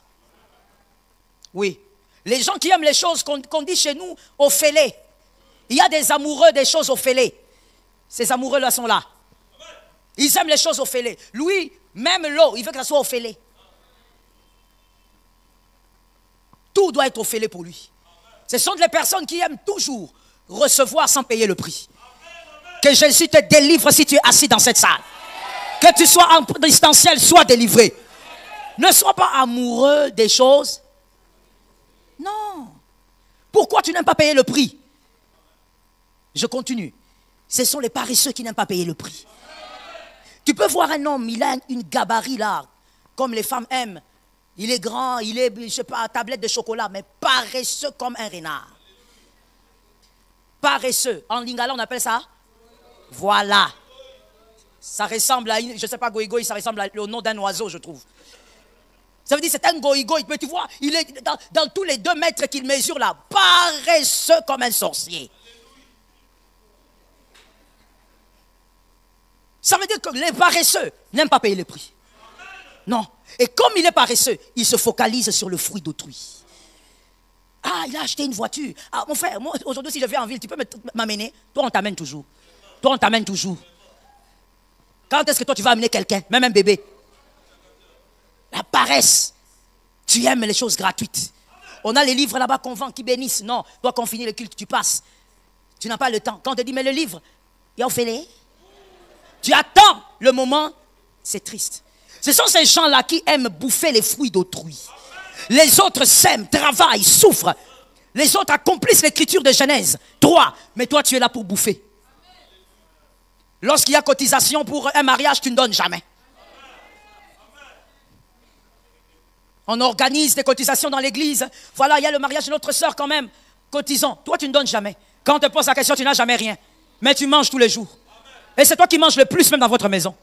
Oui. Les gens qui aiment les choses qu'on dit chez nous au fêlé. Il y a des amoureux des choses au fêlé. Ces amoureux-là sont là. Ils aiment les choses au fêlé. Lui, même l'eau, il veut que ça soit au fêlé. Tout doit être au fêlé pour lui. Ce sont des personnes qui aiment toujours recevoir sans payer le prix. Que Jésus te délivre si tu es assis dans cette salle. Que tu sois en distanciel, sois délivré. Ne sois pas amoureux des choses. Non. Pourquoi tu n'aimes pas payer le prix? Je continue. Ce sont les paresseux qui n'aiment pas payer le prix. Tu peux voir un homme, il a une gabarit là, comme les femmes aiment. Il est grand, il est, je sais pas, tablette de chocolat, mais paresseux comme un renard. Paresseux. En lingala, on appelle ça? Voilà. Ça ressemble à, je ne sais pas, goïgoï, ça ressemble au nom d'un oiseau, je trouve. Ça veut dire c'est un goïgoï. Mais tu vois, il est dans tous les 2 mètres qu'il mesure là, paresseux comme un sorcier. Ça veut dire que les paresseux n'aiment pas payer le prix. Non. Et comme il est paresseux, il se focalise sur le fruit d'autrui. Ah, il a acheté une voiture. Ah, mon frère, moi, aujourd'hui, si je viens en ville, tu peux m'amener? Toi, on t'amène toujours. Toi, on t'amène toujours. Quand est-ce que toi, tu vas amener quelqu'un, même un bébé? La paresse. Tu aimes les choses gratuites. On a les livres là-bas qu'on vend, qui bénissent. Non, toi, quand on finit le culte, tu passes. Tu n'as pas le temps. Quand on te dit, mais le livre, Et on fait les. Tu attends le moment, c'est triste. Ce sont ces gens-là qui aiment bouffer les fruits d'autrui. Les autres s'aiment, travaillent, souffrent. Les autres accomplissent l'écriture de Genèse 3. Mais toi, tu es là pour bouffer. Lorsqu'il y a cotisation pour un mariage, tu ne donnes jamais. On organise des cotisations dans l'église. Voilà, il y a le mariage de notre soeur quand même. Cotisons. Toi, tu ne donnes jamais. Quand on te pose la question, tu n'as jamais rien. Mais tu manges tous les jours. Et c'est toi qui manges le plus même dans votre maison.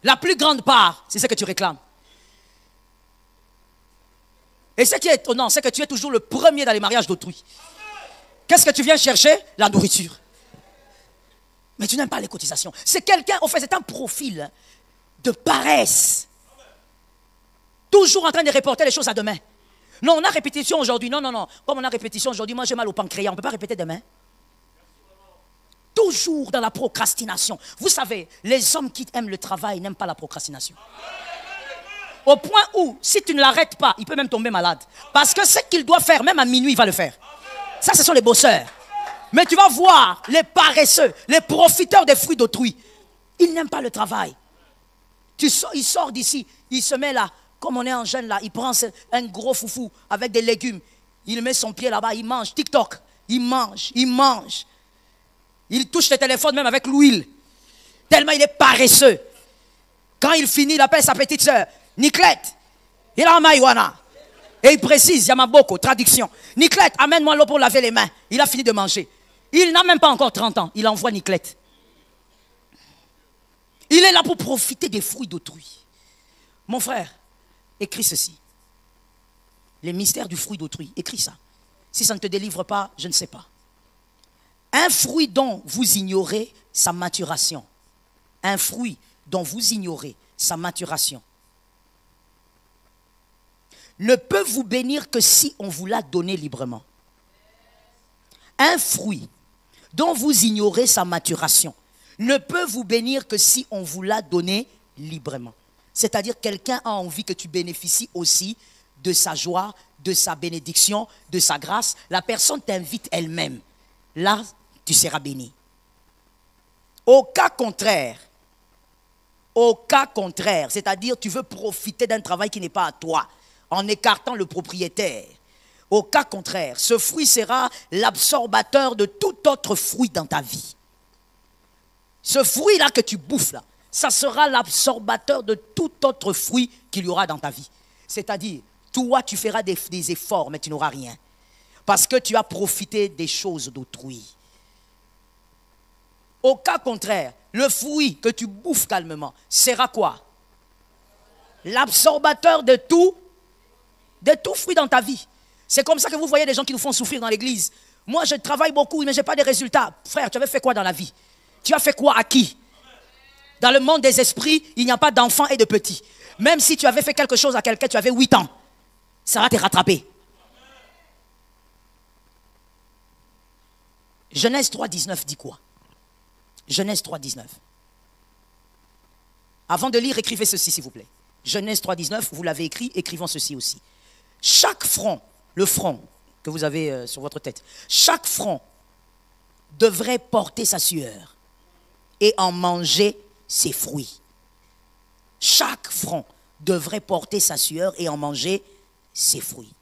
La plus grande part, c'est ce que tu réclames. Et ce qui est étonnant, c'est que tu es toujours le premier dans les mariages d'autrui. Qu'est-ce que tu viens chercher? La nourriture. Mais tu n'aimes pas les cotisations. C'est quelqu'un, en fait, c'est un profil de paresse. Toujours en train de reporter les choses à demain. Non, on a répétition aujourd'hui. Non. Comme on a répétition aujourd'hui, moi j'ai mal au pancréas. On ne peut pas répéter demain. Toujours dans la procrastination. Vous savez, les hommes qui aiment le travail n'aiment pas la procrastination. Au point où, si tu ne l'arrêtes pas, il peut même tomber malade. Parce que ce qu'il doit faire, même à minuit, il va le faire. Ça, ce sont les bosseurs. Mais tu vas voir les paresseux, les profiteurs des fruits d'autrui. Ils n'aiment pas le travail. Il sort d'ici, il se met là. Comme on est en jeune là, il prend un gros foufou avec des légumes. Il met son pied là-bas, il mange. TikTok, il mange. Il touche le téléphone même avec l'huile. Tellement il est paresseux. Quand il finit, il appelle sa petite soeur. Niclette, il a un marijuana. Et il précise, Yamaboko, traduction. Niclette, amène-moi l'eau pour laver les mains. Il a fini de manger. Il n'a même pas encore 30 ans. Il envoie Niclette. Il est là pour profiter des fruits d'autrui. Mon frère, écris ceci. Les mystères du fruit d'autrui. Écris ça. Si ça ne te délivre pas, je ne sais pas. Un fruit dont vous ignorez sa maturation. Un fruit dont vous ignorez sa maturation. Ne peut vous bénir que si on vous l'a donné librement. Un fruit dont vous ignorez sa maturation ne peut vous bénir que si on vous l'a donné librement. C'est-à-dire quelqu'un a envie que tu bénéficies aussi de sa joie, de sa bénédiction, de sa grâce. La personne t'invite elle-même. Là, tu seras béni. Au cas contraire, c'est-à-dire tu veux profiter d'un travail qui n'est pas à toi, en écartant le propriétaire. Au cas contraire, ce fruit sera l'absorbateur de tout autre fruit dans ta vie. Ce fruit-là que tu bouffes, là, ça sera l'absorbateur de tout autre fruit qu'il y aura dans ta vie. C'est-à-dire, toi, tu feras des efforts, mais tu n'auras rien. Parce que tu as profité des choses d'autrui. Au cas contraire, le fruit que tu bouffes calmement sera quoi? L'absorbateur de tout fruit dans ta vie. C'est comme ça que vous voyez des gens qui nous font souffrir dans l'église. Moi, je travaille beaucoup, mais je n'ai pas de résultats. Frère, tu avais fait quoi dans la vie? Tu as fait quoi à qui? Dans le monde des esprits, il n'y a pas d'enfants et de petits. Même si tu avais fait quelque chose à quelqu'un, tu avais 8 ans. Ça va te rattraper. Genèse 3,19 dit quoi? Genèse 3,19. Avant de lire, écrivez ceci s'il vous plaît. Genèse 3,19, vous l'avez écrit, écrivons ceci aussi. Chaque front, le front que vous avez sur votre tête, chaque front devrait porter sa sueur et en manger ses fruits. Chaque front devrait porter sa sueur et en manger ses fruits.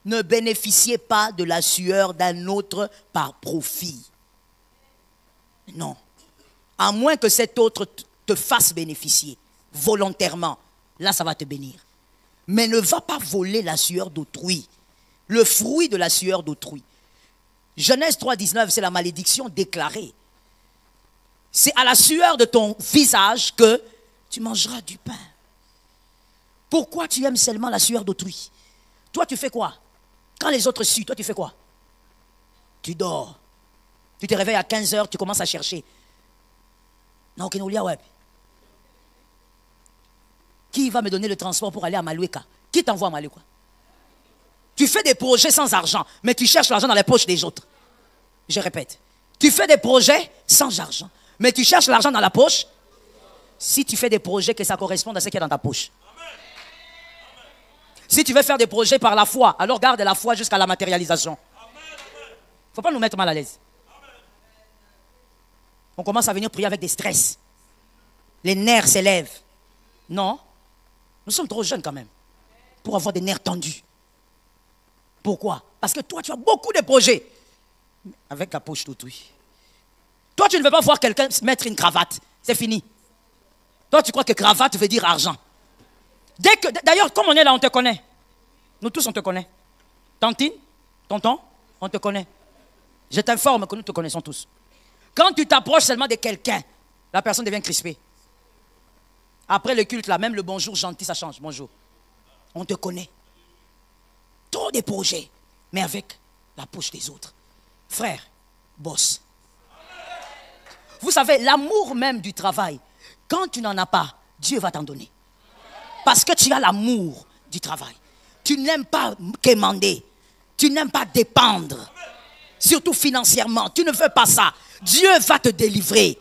Ne bénéficiez pas de la sueur d'un autre par profit. Non. À moins que cet autre te fasse bénéficier volontairement. Là, ça va te bénir. Mais ne va pas voler la sueur d'autrui. Le fruit de la sueur d'autrui. Genèse 3,19, c'est la malédiction déclarée. C'est à la sueur de ton visage que tu mangeras du pain. Pourquoi tu aimes seulement la sueur d'autrui? Toi, tu fais quoi? Quand les autres suent, toi, tu fais quoi? Tu dors. Tu te réveilles à 15 heures, tu commences à chercher. Non, qui va me donner le transport pour aller à Maloueka? Qui t'envoie à Maloueka? Tu fais des projets sans argent, mais tu cherches l'argent dans les poches des autres. Je répète. Tu fais des projets sans argent, mais tu cherches l'argent dans la poche. Si tu fais des projets, que ça corresponde à ce qu'il y a dans ta poche. Si tu veux faire des projets par la foi, alors garde la foi jusqu'à la matérialisation. Il ne faut pas nous mettre mal à l'aise. On commence à venir prier avec des stress. Les nerfs s'élèvent. Non, nous sommes trop jeunes quand même pour avoir des nerfs tendus. Pourquoi? Parce que toi, tu as beaucoup de projets. Avec la poche tout, oui. Toi, tu ne veux pas voir quelqu'un mettre une cravate. C'est fini. Toi, tu crois que cravate veut dire argent. D'ailleurs, comme on est là, on te connaît. Nous tous, on te connaît. Tantine, tonton, on te connaît. Je t'informe que nous te connaissons tous. Quand tu t'approches seulement de quelqu'un, la personne devient crispée. Après le culte, là, même le bonjour gentil, ça change. Bonjour. On te connaît. Trop de projets, mais avec la poche des autres. Frère, boss. Vous savez, l'amour même du travail, quand tu n'en as pas, Dieu va t'en donner. Parce que tu as l'amour du travail. Tu n'aimes pas quémander. Tu n'aimes pas dépendre. Surtout financièrement. Tu ne veux pas ça. Dieu va te délivrer.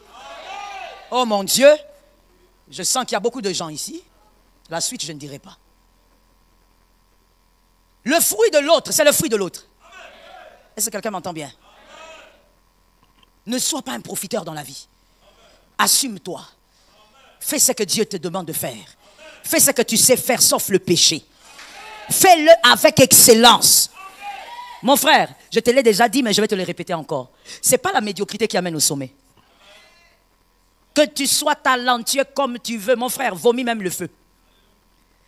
Oh mon Dieu. Je sens qu'il y a beaucoup de gens ici. La suite, je ne dirai pas. Le fruit de l'autre, c'est le fruit de l'autre. Est-ce que quelqu'un m'entend bien? Ne sois pas un profiteur dans la vie. Assume-toi. Fais ce que Dieu te demande de faire. Fais ce que tu sais faire, sauf le péché. Fais-le avec excellence. Mon frère, je te l'ai déjà dit, mais je vais te le répéter encore. Ce n'est pas la médiocrité qui amène au sommet. Que tu sois talentueux comme tu veux, mon frère, vomis même le feu.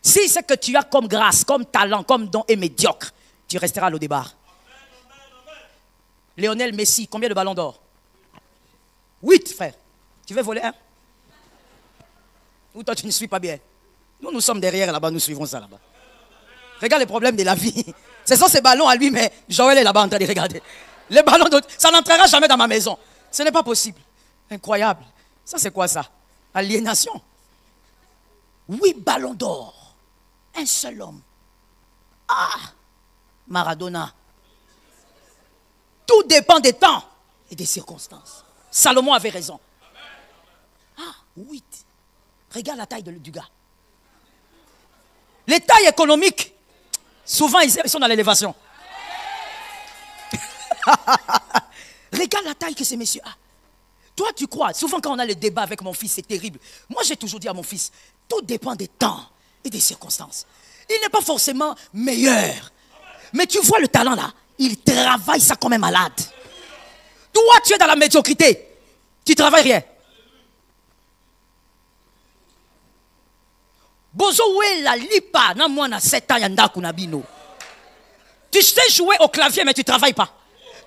Si ce que tu as comme grâce, comme talent, comme don est médiocre, tu resteras à l'eau des barres. Lionel Messi, combien de ballons d'or? 8, frère. Tu veux voler un? Ou toi, tu ne suis pas bien? Nous, nous sommes derrière là-bas, nous suivons ça là-bas. Regarde les problèmes de la vie. Ce sont ces ballons à lui, mais Joël est là-bas en train de regarder. Les ballons d'autres, ça n'entrera jamais dans ma maison. Ce n'est pas possible. Incroyable. Ça, c'est quoi ça? Aliénation. 8 ballons d'or. Un seul homme. Ah! Maradona. Tout dépend des temps et des circonstances. Salomon avait raison. Ah, 8. Regarde la taille du gars. Les tailles économiques, souvent ils sont dans l'élévation. Regarde la taille que ces messieurs ont. Toi, tu crois, souvent quand on a le débat avec mon fils, c'est terrible. Moi, j'ai toujours dit à mon fils, tout dépend des temps et des circonstances. Il n'est pas forcément meilleur. Mais tu vois le talent là, il travaille ça comme un malade. Toi, tu es dans la médiocrité. Tu travailles rien. Bozo la lipa na moi na 7 ans yanda kunabino. Tu sais jouer au clavier mais tu travailles pas.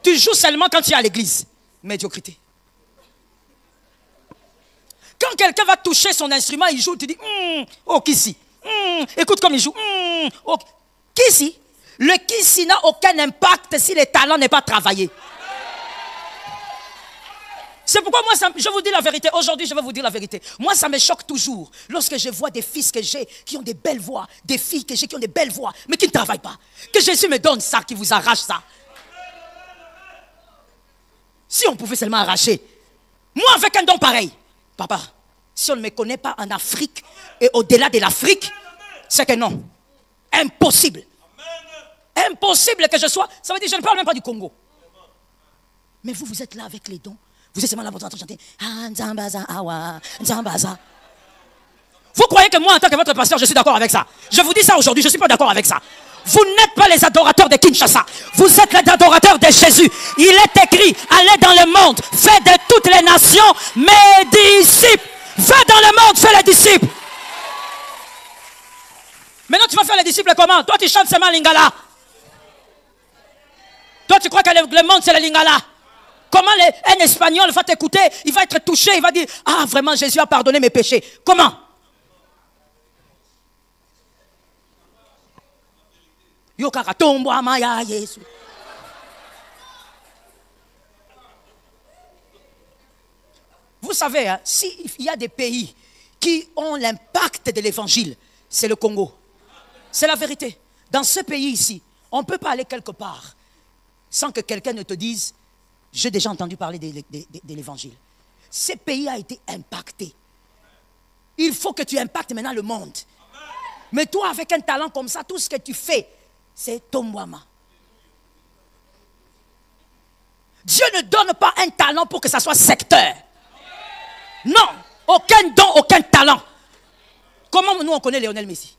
Tu joues seulement quand tu es à l'église. Médiocrité. Quand quelqu'un va toucher son instrument, il joue, tu dis oh Kissi. Écoute comme il joue. Oh. Kissi. Le Kissi n'a aucun impact si le talent n'est pas travaillé. C'est pourquoi moi, je vous dis la vérité. Aujourd'hui, je vais vous dire la vérité. Moi, ça me choque toujours lorsque je vois des fils que j'ai qui ont des belles voix, des filles que j'ai qui ont des belles voix, mais qui ne travaillent pas. Que Jésus me donne ça, qui vous arrache ça. Si on pouvait seulement arracher. Moi, avec un don pareil. Papa, si on ne me connaît pas en Afrique et au-delà de l'Afrique, c'est que non. Impossible. Impossible que je sois. Ça veut dire que je ne parle même pas du Congo. Mais vous, vous êtes là avec les dons. Vous êtes seulement là pour chanter. Vous croyez que moi, en tant que votre pasteur, je suis d'accord avec ça? Je vous dis ça aujourd'hui, je ne suis pas d'accord avec ça. Vous n'êtes pas les adorateurs de Kinshasa. Vous êtes les adorateurs de Jésus. Il est écrit, allez dans le monde, faites de toutes les nations mes disciples. Va dans le monde, fais les disciples. Maintenant, tu vas faire les disciples comment? Toi, tu chantes seulement Lingala. Toi, tu crois que le monde, c'est le Lingala? Comment un Espagnol va t'écouter? Il va être touché, il va dire, ah, vraiment, Jésus a pardonné mes péchés. Comment? Vous savez, hein, s'il y a des pays qui ont l'impact de l'évangile, c'est le Congo. C'est la vérité. Dans ce pays ici, on ne peut pas aller quelque part sans que quelqu'un ne te dise, j'ai déjà entendu parler de l'évangile. Ce pays a été impacté. Il faut que tu impactes maintenant le monde. Mais toi, avec un talent comme ça, tout ce que tu fais, c'est Tombouama. Dieu ne donne pas un talent pour que ça soit secteur. Non, aucun don, aucun talent. Comment nous on connaît Lionel Messi?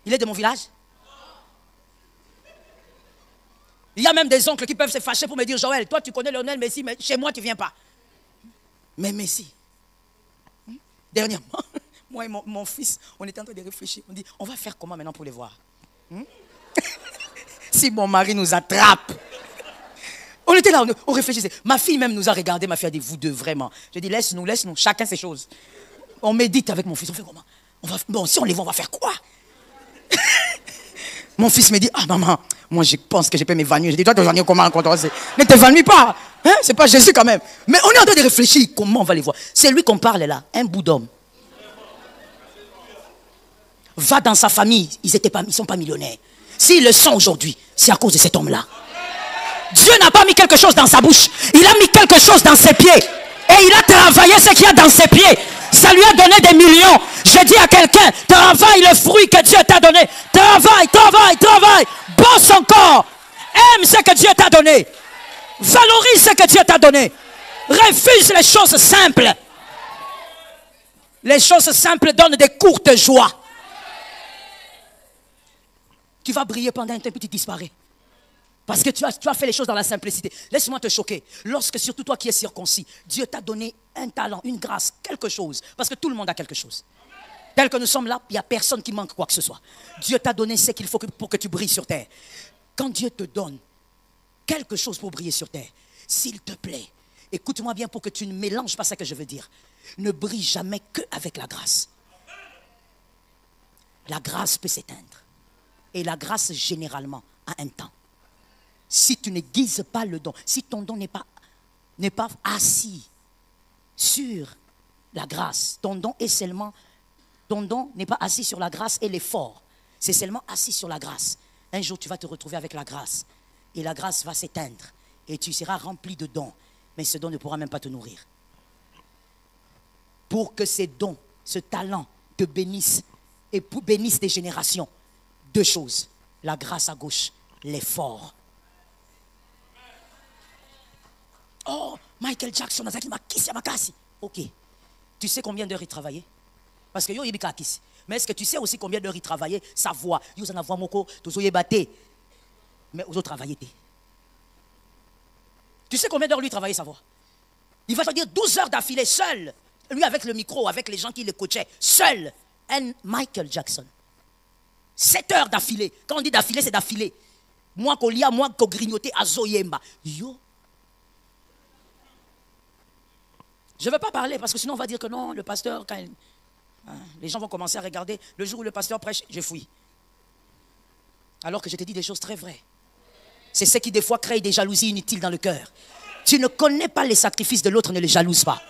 Il est de mon village? Il y a même des oncles qui peuvent se fâcher pour me dire, Joël, toi tu connais Lionel Messi, mais chez moi tu ne viens pas. Mais Messi, dernièrement, moi et mon fils, on était en train de réfléchir. On dit, on va faire comment maintenant pour les voir? Si mon mari nous attrape. On était là, on réfléchissait. Ma fille même nous a regardé, ma fille a dit, vous deux, vraiment. J'ai dit, laisse-nous, chacun ses choses. On médite avec mon fils, on fait comment? Bon, si on les voit, on va faire quoi? Mon fils me dit, ah maman, moi je pense que je peux m'évanouir. Je dis, toi tu t'évanouir comment quand on sait? Ne t'évanouis pas, hein? C'est pas Jésus quand même. Mais on est en train de réfléchir, comment on va les voir? C'est lui qu'on parle là, un bout d'homme. Va dans sa famille, ils ne sont pas millionnaires. S'ils le sont aujourd'hui, c'est à cause de cet homme-là. Dieu n'a pas mis quelque chose dans sa bouche. Il a mis quelque chose dans ses pieds. Et il a travaillé ce qu'il y a dans ses pieds. Ça lui a donné des millions. Je dis à quelqu'un, travaille le fruit que Dieu t'a donné. Travaille, travaille, travaille. Bosse encore. Aime ce que Dieu t'a donné. Valorise ce que Dieu t'a donné. Refuse les choses simples. Les choses simples donnent des courtes joies. Tu vas briller pendant un temps, puis tu disparais. Parce que tu as fait les choses dans la simplicité. Laisse-moi te choquer. Lorsque, surtout toi qui es circoncis, Dieu t'a donné un talent, une grâce, quelque chose. Parce que tout le monde a quelque chose. Tel que nous sommes là, il n'y a personne qui manque quoi que ce soit. Dieu t'a donné ce qu'il faut pour que tu brilles sur terre. Quand Dieu te donne quelque chose pour briller sur terre, s'il te plaît, écoute-moi bien pour que tu ne mélanges pas ce que je veux dire. Ne brille jamais qu'avec la grâce. La grâce peut s'éteindre. Et la grâce, généralement, a un temps. Si tu n'aiguises pas le don, si ton don n'est pas assis sur la grâce, ton don n'est pas assis sur la grâce et l'effort. C'est seulement assis sur la grâce. Un jour, tu vas te retrouver avec la grâce. Et la grâce va s'éteindre. Et tu seras rempli de dons. Mais ce don ne pourra même pas te nourrir. Pour que ces dons, ce talent te bénisse et bénisse des générations. Deux choses. La grâce à gauche, l'effort. Oh, Michael Jackson, ok. Tu sais combien d'heures il travaillait? Parce que yo, il est. Mais est-ce que tu sais aussi combien d'heures il travaillait? Sa voix. Yo, ça voix moko, tous y batté. Mais aux autres travaillaient. Tu sais combien d'heures lui travaillait sa voix? Il va te dire 12 heures d'affilée, seul. Lui avec le micro, avec les gens qui le coachaient, seul. Un Michael Jackson. 7 heures d'affilée. Quand on dit d'affilée, c'est d'affilée. Moi, qu'on lia, moi, qu'on grignotait à Zoyemba. Yo. Je ne veux pas parler parce que sinon on va dire que non, le pasteur, quand les gens vont commencer à regarder. Le jour où le pasteur prêche, je fouille. Alors que je t'ai dit des choses très vraies. C'est ce qui des fois crée des jalousies inutiles dans le cœur. Tu ne connais pas les sacrifices de l'autre, ne les jalouse pas.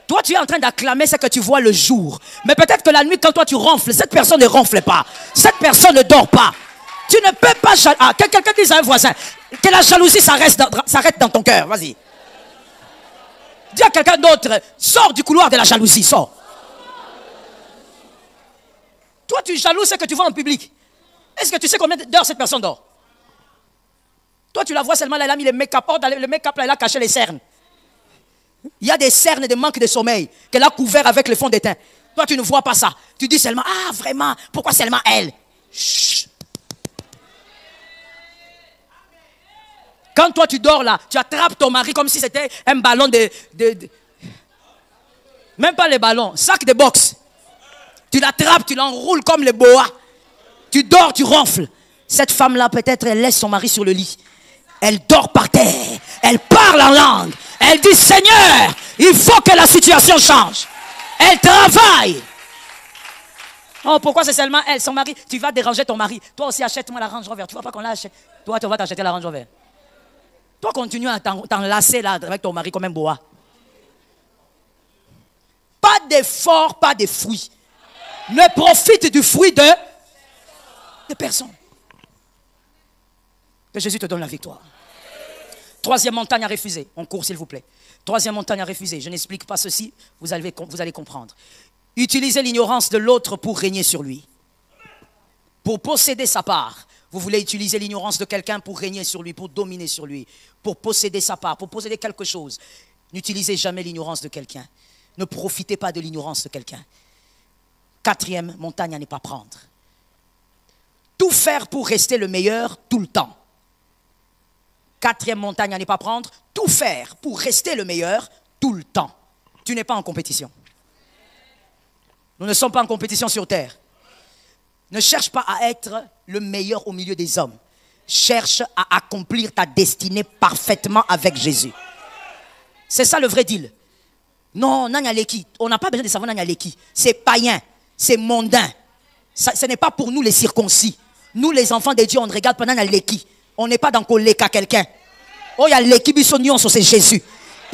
Toi, tu es en train d'acclamer ce que tu vois le jour. Mais peut-être que la nuit, quand toi tu ronfles, cette personne ne ronfle pas. Cette personne ne dort pas. Tu ne peux pas... quelqu'un dise à un voisin que la jalousie s'arrête dans ton cœur. Vas-y. Dis à quelqu'un d'autre, sors du couloir de la jalousie, sors. Toi, tu jalouses ce que tu vois en public. Est-ce que tu sais combien d'heures cette personne dort? Toi, tu la vois seulement, là, elle a mis le make-up, le make-up, là, elle a caché les cernes. Il y a des cernes de manque de sommeil qu'elle a couvert avec le fond d'étain. Toi, tu ne vois pas ça. Tu dis seulement, ah, vraiment, pourquoi seulement elle? Chut. Quand toi, tu dors là, tu attrapes ton mari comme si c'était un ballon Même pas les ballons, sac de boxe. Tu l'attrapes, tu l'enroules comme le boa. Tu dors, tu ronfles. Cette femme-là, peut-être, elle laisse son mari sur le lit. Elle dort par terre. Elle parle en langue. Elle dit, Seigneur, il faut que la situation change. Elle travaille. Oh, pourquoi c'est seulement elle, son mari? Tu vas déranger ton mari. Toi aussi, achète-moi la Range Rover. Tu vois pas qu'on l'achète. Toi, tu vas t'acheter la Range Rover. Toi, continue à t'enlacer là avec ton mari comme un boa. Pas d'effort, pas de fruits. Ne profite du fruit de personne. Que Jésus te donne la victoire. Troisième montagne à refuser. On court, s'il vous plaît. Troisième montagne à refuser. Je n'explique pas ceci, vous allez comprendre. Utiliser l'ignorance de l'autre pour régner sur lui. pour posséder sa part. Vous voulez utiliser l'ignorance de quelqu'un pour régner sur lui, pour dominer sur lui, pour posséder sa part, pour posséder quelque chose. N'utilisez jamais l'ignorance de quelqu'un. Ne profitez pas de l'ignorance de quelqu'un. Quatrième montagne à ne pas prendre. Tout faire pour rester le meilleur tout le temps. Quatrième montagne à ne pas prendre. Tout faire pour rester le meilleur tout le temps. Tu n'es pas en compétition. Nous ne sommes pas en compétition sur terre. Ne cherche pas à être le meilleur au milieu des hommes. Cherche à accomplir ta destinée parfaitement avec Jésus. C'est ça le vrai deal. Non, on n'a pas besoin de savoir Nanyaleki. C'est païen, c'est mondain. Ce n'est pas pour nous les circoncis. Nous les enfants de Dieu, on ne regarde pas Nanyaleki. On n'est pas dans Koleka quelqu'un. Oh, il y a l'équipe, c'est Jésus.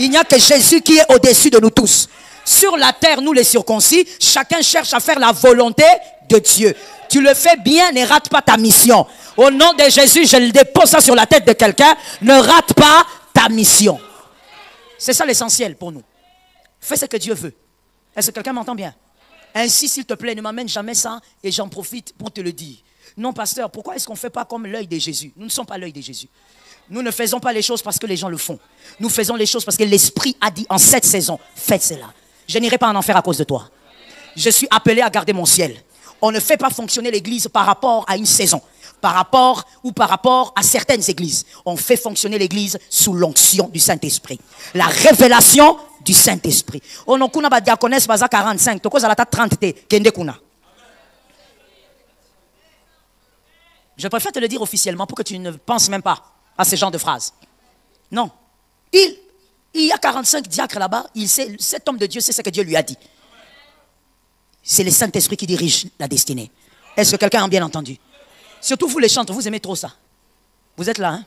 Il n'y a que Jésus qui est au-dessus de nous tous. Sur la terre, nous les circoncis, chacun cherche à faire la volonté de Dieu. Tu le fais bien, ne rate pas ta mission. Au nom de Jésus, je le dépose ça sur la tête de quelqu'un. Ne rate pas ta mission. C'est ça l'essentiel pour nous. Fais ce que Dieu veut. Est-ce que quelqu'un m'entend bien? Ainsi, s'il te plaît, ne m'amène jamais ça et j'en profite pour te le dire. Non, pasteur, pourquoi est-ce qu'on ne fait pas comme l'œil de Jésus? Nous ne sommes pas l'œil de Jésus. Nous ne faisons pas les choses parce que les gens le font. Nous faisons les choses parce que l'Esprit a dit en cette saison, faites cela. Je n'irai pas en enfer à cause de toi. Je suis appelé à garder mon ciel. On ne fait pas fonctionner l'église par rapport à une saison, par rapport à certaines églises. On fait fonctionner l'église sous l'onction du Saint-Esprit. La révélation du Saint-Esprit. On a une diaconesse baza 45, toko zalata 30 te kende kuna. Je préfère te le dire officiellement pour que tu ne penses même pas à ce genre de phrases. Non. Il y a 45 diacres là-bas, cet homme de Dieu sait ce que Dieu lui a dit. C'est le Saint-Esprit qui dirige la destinée. Est-ce que quelqu'un a bien entendu? Surtout vous les chantres, vous aimez trop ça. Vous êtes là, hein?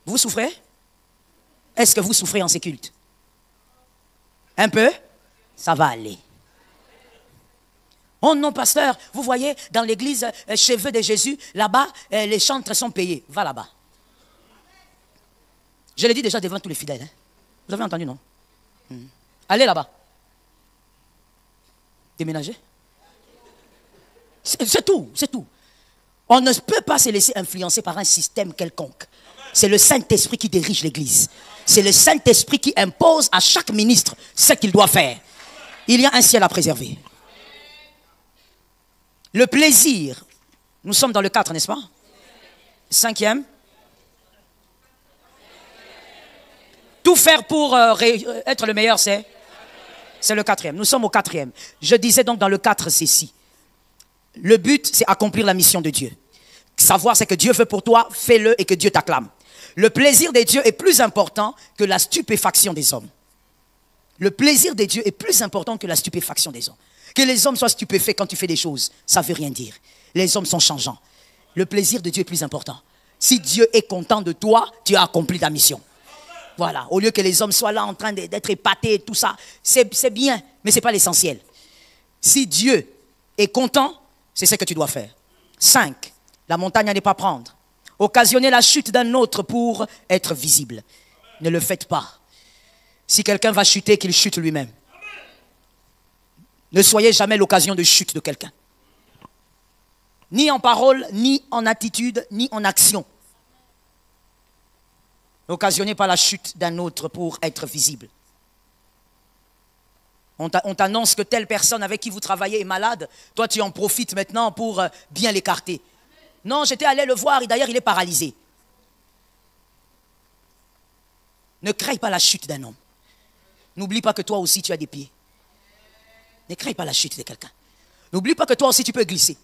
Vous souffrez? Est-ce que vous souffrez en ces cultes? Un peu? Ça va aller. Oh non, pasteur, vous voyez, dans l'église Cheveux de Jésus, là-bas, les chantres sont payés. Va là-bas. Je l'ai dit déjà devant tous les fidèles. Hein? Vous avez entendu, non? Allez là-bas. Déménager. C'est tout, c'est tout. On ne peut pas se laisser influencer par un système quelconque. C'est le Saint-Esprit qui dirige l'église. C'est le Saint-Esprit qui impose à chaque ministre ce qu'il doit faire. Il y a un ciel à préserver. Le plaisir. Nous sommes dans le 4, n'est-ce pas? 5e. Tout faire pour être le meilleur, c'est le 4e. Nous sommes au 4e. Je disais donc dans le 4, c'est ci. Le but, c'est accomplir la mission de Dieu. Savoir ce que Dieu veut pour toi, fais-le et que Dieu t'acclame. Le plaisir de Dieu est plus important que la stupéfaction des hommes. Le plaisir de Dieu est plus important que la stupéfaction des hommes. Que les hommes soient stupéfaits quand tu fais des choses, ça ne veut rien dire. Les hommes sont changeants. Le plaisir de Dieu est plus important. Si Dieu est content de toi, tu as accompli ta mission. Voilà, au lieu que les hommes soient là en train d'être épatés et tout ça, c'est bien, mais ce n'est pas l'essentiel. Si Dieu est content, c'est ce que tu dois faire. 5, la montagne à ne pas prendre. Occasionner la chute d'un autre pour être visible. Ne le faites pas. Si quelqu'un va chuter, qu'il chute lui-même. Ne soyez jamais l'occasion de chute de quelqu'un. Ni en parole, ni en attitude, ni en action. N'occasionnez pas la chute d'un autre pour être visible. On t'annonce que telle personne avec qui vous travaillez est malade. Toi, tu en profites maintenant pour bien l'écarter. Non, j'étais allé le voir et d'ailleurs, il est paralysé. Ne crée pas la chute d'un homme. N'oublie pas que toi aussi, tu as des pieds. Ne crée pas la chute de quelqu'un. N'oublie pas que toi aussi, tu peux glisser.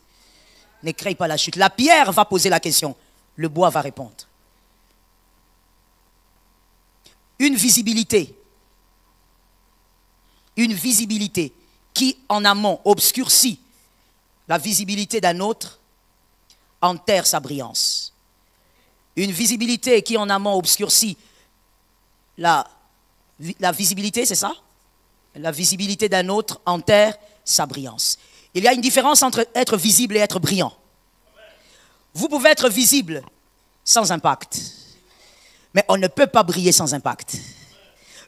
Ne crée pas la chute. La pierre va poser la question. Le bois va répondre. Une visibilité qui en amont obscurcit la visibilité d'un autre enterre sa brillance. Une visibilité qui en amont obscurcit la visibilité, c'est ça? La visibilité d'un autre enterre sa brillance. Il y a une différence entre être visible et être brillant. Vous pouvez être visible sans impact. Mais on ne peut pas briller sans impact.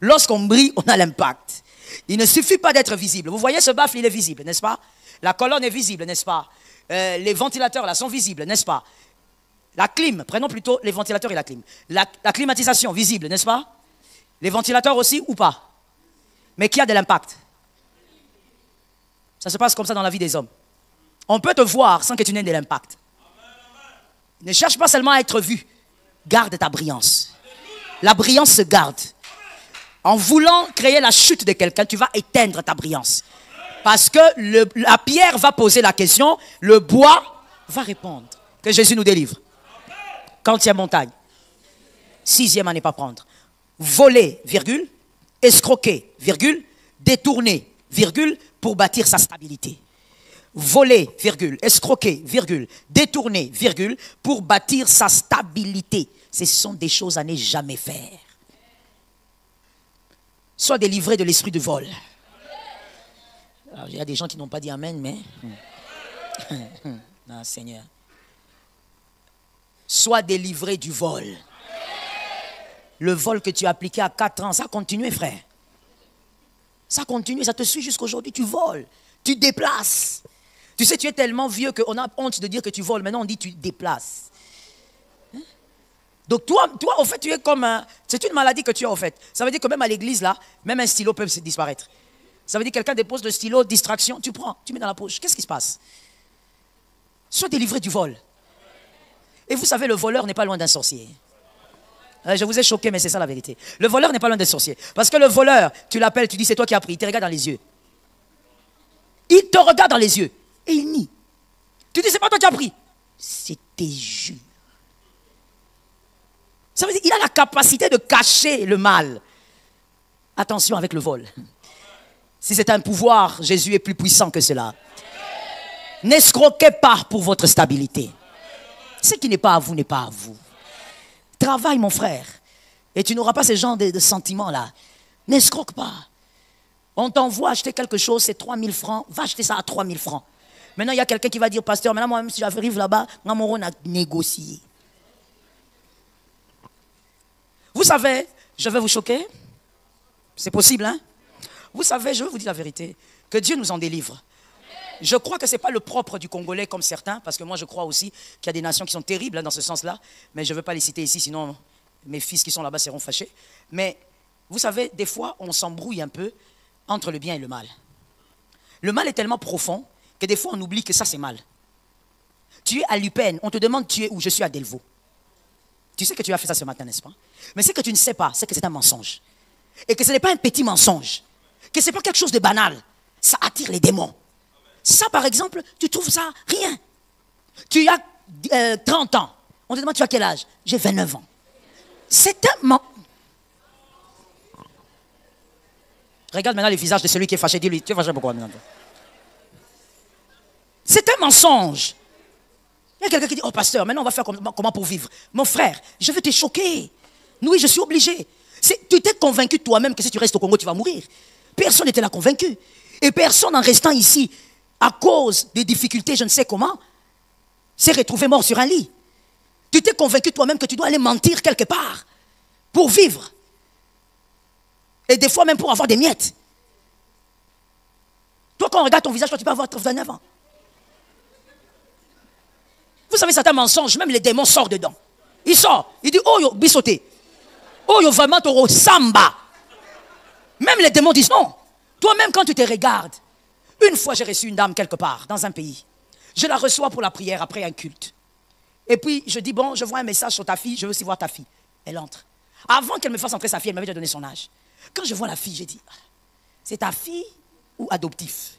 Lorsqu'on brille, on a l'impact. Il ne suffit pas d'être visible. Vous voyez ce baffle, il est visible, n'est-ce pas? La colonne est visible, n'est-ce pas? Les ventilateurs là sont visibles, n'est-ce pas? La clim, prenons plutôt les ventilateurs et la clim. La climatisation visible, n'est-ce pas? Les ventilateurs aussi ou pas? Mais qui a de l'impact? Ça se passe comme ça dans la vie des hommes. On peut te voir sans que tu n'aies de l'impact. Ne cherche pas seulement à être vu. Garde ta brillance. La brillance se garde. En voulant créer la chute de quelqu'un, tu vas éteindre ta brillance. Parce que la pierre va poser la question, le bois va répondre. Que Jésus nous délivre. Quantième montagne. Sixième à ne pas prendre. Voler, virgule, escroquer, virgule, détourner, virgule, pour bâtir sa stabilité. Voler, virgule, escroquer, virgule, détourner, virgule, pour bâtir sa stabilité. Ce sont des choses à ne jamais faire. Sois délivré de l'esprit de vol. Alors, il y a des gens qui n'ont pas dit amen, mais... Non, Seigneur. Sois délivré du vol. Le vol que tu as appliqué à 4 ans, ça a continué, frère. Ça continue, ça te suit jusqu'aujourd'hui. Tu voles, tu déplaces. Tu sais, tu es tellement vieux qu'on a honte de dire que tu voles. Maintenant, on dit tu déplaces. Hein? Donc toi, au fait, tu es comme un... C'est une maladie que tu as, au fait. Ça veut dire que même à l'église, là, même un stylo peut disparaître. Ça veut dire que quelqu'un dépose le stylo, distraction, tu prends, tu mets dans la poche. Qu'est-ce qui se passe? Sois délivré du vol. Et vous savez, le voleur n'est pas loin d'un sorcier. Je vous ai choqué, mais c'est ça la vérité. Le voleur n'est pas loin d'un sorcier. Parce que le voleur, tu l'appelles, tu dis c'est toi qui as pris. Il te regarde dans les yeux. Il te regarde dans les yeux. Et il nie. Tu dis c'est pas toi qui as pris. C'était jure. Ça veut dire qu'il a la capacité de cacher le mal. Attention avec le vol. Si c'est un pouvoir, Jésus est plus puissant que cela. N'escroquez pas pour votre stabilité. Ce qui n'est pas à vous n'est pas à vous. Travaille, mon frère. Et tu n'auras pas ce genre de sentiments-là. N'escroque pas. On t'envoie acheter quelque chose, c'est 3 000 francs. Va acheter ça à 3 000 francs. Maintenant, il y a quelqu'un qui va dire, pasteur, maintenant, moi-même, si j'arrive là-bas, on a négocié. Vous savez, je vais vous choquer. C'est possible, hein? Vous savez, je vais vous dire la vérité. Que Dieu nous en délivre. Je crois que ce n'est pas le propre du Congolais comme certains, parce que moi je crois aussi qu'il y a des nations qui sont terribles hein, dans ce sens-là, mais je ne veux pas les citer ici, sinon mes fils qui sont là-bas seront fâchés. Mais vous savez, des fois on s'embrouille un peu entre le bien et le mal. Le mal est tellement profond que des fois on oublie que ça c'est mal. Tu es à Lupin, on te demande tu es où? Je suis à Delvaux. Tu sais que tu as fait ça ce matin, n'est-ce pas? Mais ce que tu ne sais pas, c'est que c'est un mensonge. Et que ce n'est pas un petit mensonge. Que ce n'est pas quelque chose de banal. Ça attire les démons. Ça, par exemple, tu trouves ça rien. Tu as 30 ans. On te demande, tu as quel âge? J'ai 29 ans. C'est un... Regarde maintenant le visage de celui qui est fâché. Dis-lui, tu es fâché pourquoi maintenant? C'est un mensonge. Il y a quelqu'un qui dit, oh pasteur, maintenant on va faire comment pour vivre? Mon frère, je vais te choquer. Oui, je suis obligé. Tu t'es convaincu toi-même que si tu restes au Congo, tu vas mourir. Personne n'était là convaincu. Et personne en restant ici, à cause des difficultés, je ne sais comment, s'est retrouvé mort sur un lit. Tu t'es convaincu toi-même que tu dois aller mentir quelque part pour vivre. Et des fois même pour avoir des miettes. Toi, quand on regarde ton visage, toi, tu peux avoir 39 ans. Vous savez, certains mensonges, même les démons sortent dedans. Il sort. Il dit, oh, yo, bisoté. Oh, yo, vraiment, toro, samba. Même les démons disent non. Toi-même, quand tu te regardes, une fois, j'ai reçu une dame quelque part, dans un pays. Je la reçois pour la prière après un culte. Et puis, je dis, bon, je vois un message sur ta fille, je veux aussi voir ta fille. Elle entre. Avant qu'elle me fasse entrer sa fille, elle m'avait déjà donné son âge. Quand je vois la fille, j'ai dit, c'est ta fille ou adoptif?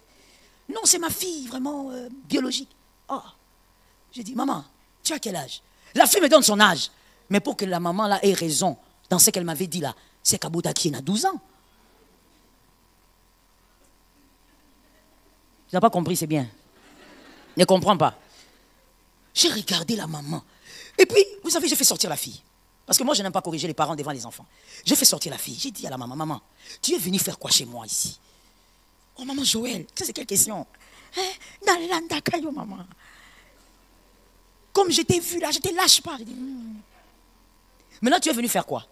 Non, c'est ma fille, vraiment biologique. Oh. J'ai dit, maman, tu as quel âge? La fille me donne son âge. Mais pour que la maman là ait raison dans ce qu'elle m'avait dit là, c'est Kabouta qui a 12 ans. Tu n'as pas compris, c'est bien. Ne comprends pas. J'ai regardé la maman. Et puis, vous savez, j'ai fait sortir la fille. Parce que moi, je n'aime pas corriger les parents devant les enfants. J'ai fait sortir la fille. J'ai dit à la maman, maman, tu es venue faire quoi chez moi ici? Oh, maman Joël, ça c'est quelle question? Maman. Comme je t'ai vu là, je te lâche pas. Dit, Maintenant, tu es venu faire quoi?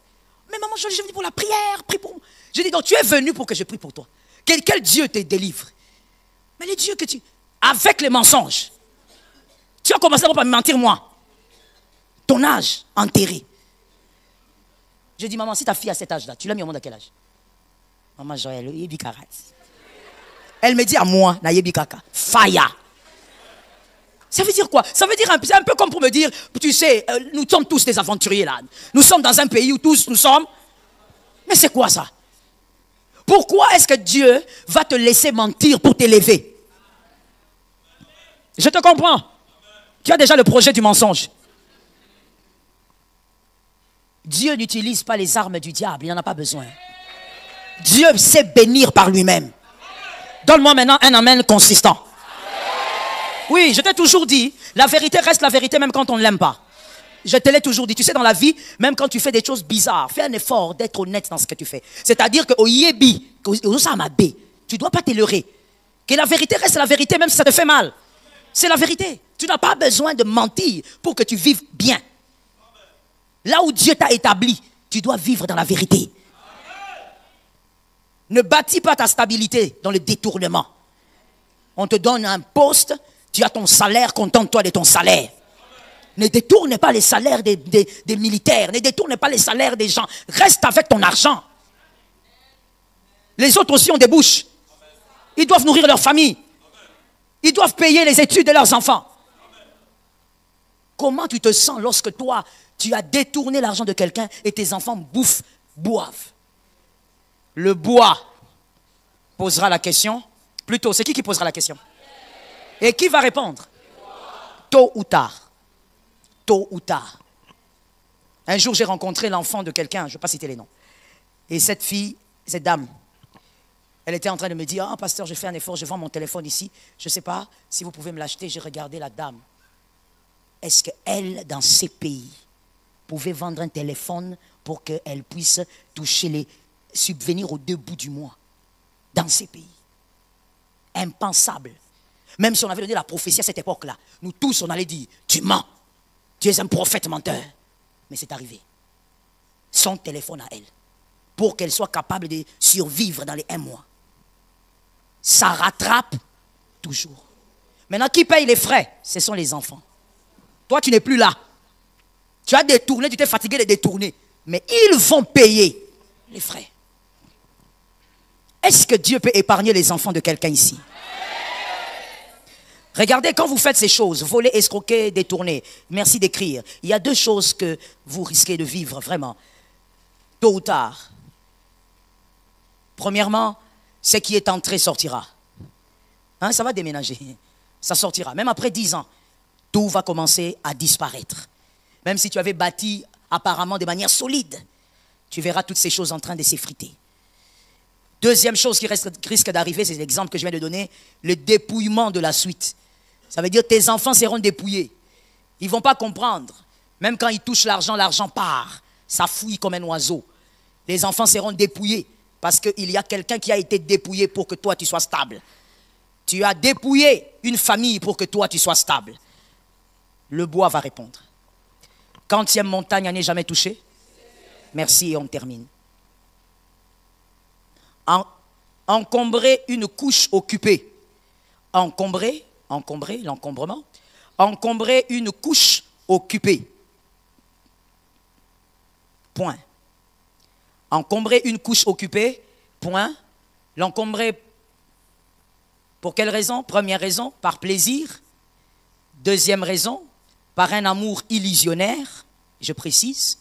Mais maman Joël, je suis venu pour la prière, prie pour moi. Je dis, donc tu es venu pour que je prie pour toi. Quel Dieu te délivre? Mais les dieux que tu... Avec les mensonges. Tu as commencé par me mentir, moi. Ton âge, enterré. Je dis, maman, si ta fille a cet âge-là, tu l'as mis au monde à quel âge? Maman Joël, yebi karat. Elle me dit à moi, na yebi kaka, faya. Ça veut dire quoi? Ça veut dire c'est un peu comme pour me dire, tu sais, nous sommes tous des aventuriers là. Nous sommes dans un pays où tous nous sommes. Mais c'est quoi ça? Pourquoi est-ce que Dieu va te laisser mentir pour t'élever? Je te comprends. Tu as déjà le projet du mensonge. Dieu n'utilise pas les armes du diable, il n'en a pas besoin. Dieu sait bénir par lui-même. Donne-moi maintenant un amen consistant. Oui, je t'ai toujours dit, la vérité reste la vérité même quand on ne l'aime pas. Je te l'ai toujours dit. Tu sais, dans la vie, même quand tu fais des choses bizarres, fais un effort d'être honnête dans ce que tu fais. C'est-à-dire qu'au yebi, tu ne dois pas te leurrer. Que la vérité reste la vérité même si ça te fait mal. C'est la vérité. Tu n'as pas besoin de mentir pour que tu vives bien. Là où Dieu t'a établi, tu dois vivre dans la vérité. Ne bâtis pas ta stabilité dans le détournement. On te donne un poste, tu as ton salaire, contente-toi de ton salaire. Ne détourne pas les salaires des militaires, ne détourne pas les salaires des gens. Reste avec ton argent. Les autres aussi ont des bouches. Ils doivent nourrir leur famille. Ils doivent payer les études de leurs enfants. Comment tu te sens lorsque toi, tu as détourné l'argent de quelqu'un et tes enfants bouffent, boivent? Le bois posera la question. Plutôt, c'est qui posera la question? Et qui va répondre? Tôt ou tard. Tôt ou tard. Un jour, j'ai rencontré l'enfant de quelqu'un, je ne vais pas citer les noms. Et cette fille, cette dame, elle était en train de me dire, ah, pasteur, j'ai fait un effort, je vends mon téléphone ici. Je ne sais pas si vous pouvez me l'acheter. J'ai regardé la dame. Est-ce qu'elle, dans ces pays, pouvait vendre un téléphone pour qu'elle puisse toucher subvenir aux 2 bouts du mois? Dans ces pays. Impensable. Même si on avait donné la prophétie à cette époque-là, nous tous, on allait dire, tu mens. Tu es un prophète menteur. Mais c'est arrivé. Son téléphone à elle. Pour qu'elle soit capable de survivre dans les 1 mois. Ça rattrape toujours. Maintenant, qui paye les frais? Ce sont les enfants. Toi, tu n'es plus là. Tu as détourné, tu t'es fatigué de détourner. Mais ils vont payer les frais. Est-ce que Dieu peut épargner les enfants de quelqu'un ici? Regardez, quand vous faites ces choses, voler, escroquer, détourner, merci d'écrire. Il y a 2 choses que vous risquez de vivre, vraiment, tôt ou tard. Premièrement, ce qui est entré sortira. Hein, ça va déménager, ça sortira. Même après 10 ans, tout va commencer à disparaître. Même si tu avais bâti apparemment de manière solide, tu verras toutes ces choses en train de s'effriter. Deuxième chose qui risque d'arriver, c'est l'exemple que je viens de donner, le dépouillement de la suite. Ça veut dire que tes enfants seront dépouillés. Ils ne vont pas comprendre. Même quand ils touchent l'argent, l'argent part. Ça fouille comme un oiseau. Les enfants seront dépouillés parce qu'il y a quelqu'un qui a été dépouillé pour que toi tu sois stable. Tu as dépouillé une famille pour que toi tu sois stable. Le bois va répondre. Quantième montagne n'est jamais touchée? Merci et on termine. Encombrer une couche occupée. Encombrer, l'encombrement. Encombrer une couche occupée. Point. Encombrer une couche occupée. Point. L'encombrer pour quelle raison? Première raison, par plaisir. Deuxième raison, par un amour illusionnaire. Je précise.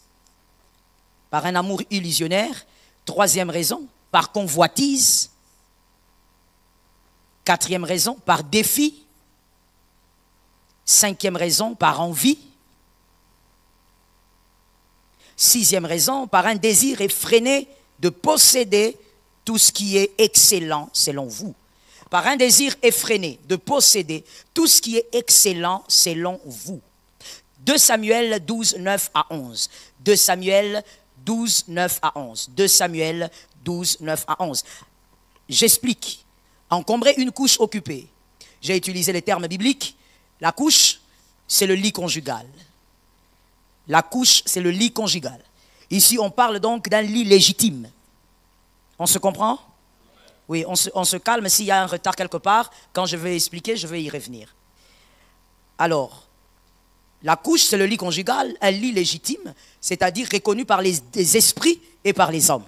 Par un amour illusionnaire. Troisième raison, par convoitise. Quatrième raison, par défi. Cinquième raison, par envie. Sixième raison, par un désir effréné de posséder tout ce qui est excellent selon vous. Par un désir effréné de posséder tout ce qui est excellent selon vous. 2 Samuel 12, 9 à 11. 2 Samuel 12, 9 à 11. 2 Samuel 12, 9 à 11. J'explique. Encombrer une couche occupée. J'ai utilisé les termes bibliques. La couche, c'est le lit conjugal. La couche, c'est le lit conjugal. Ici, on parle donc d'un lit légitime. On se comprend? Oui, on se calme. S'il y a un retard quelque part, quand je vais expliquer, je vais y revenir. Alors, La couche, c'est le lit conjugal, un lit légitime, c'est-à-dire reconnu par les esprits et par les hommes.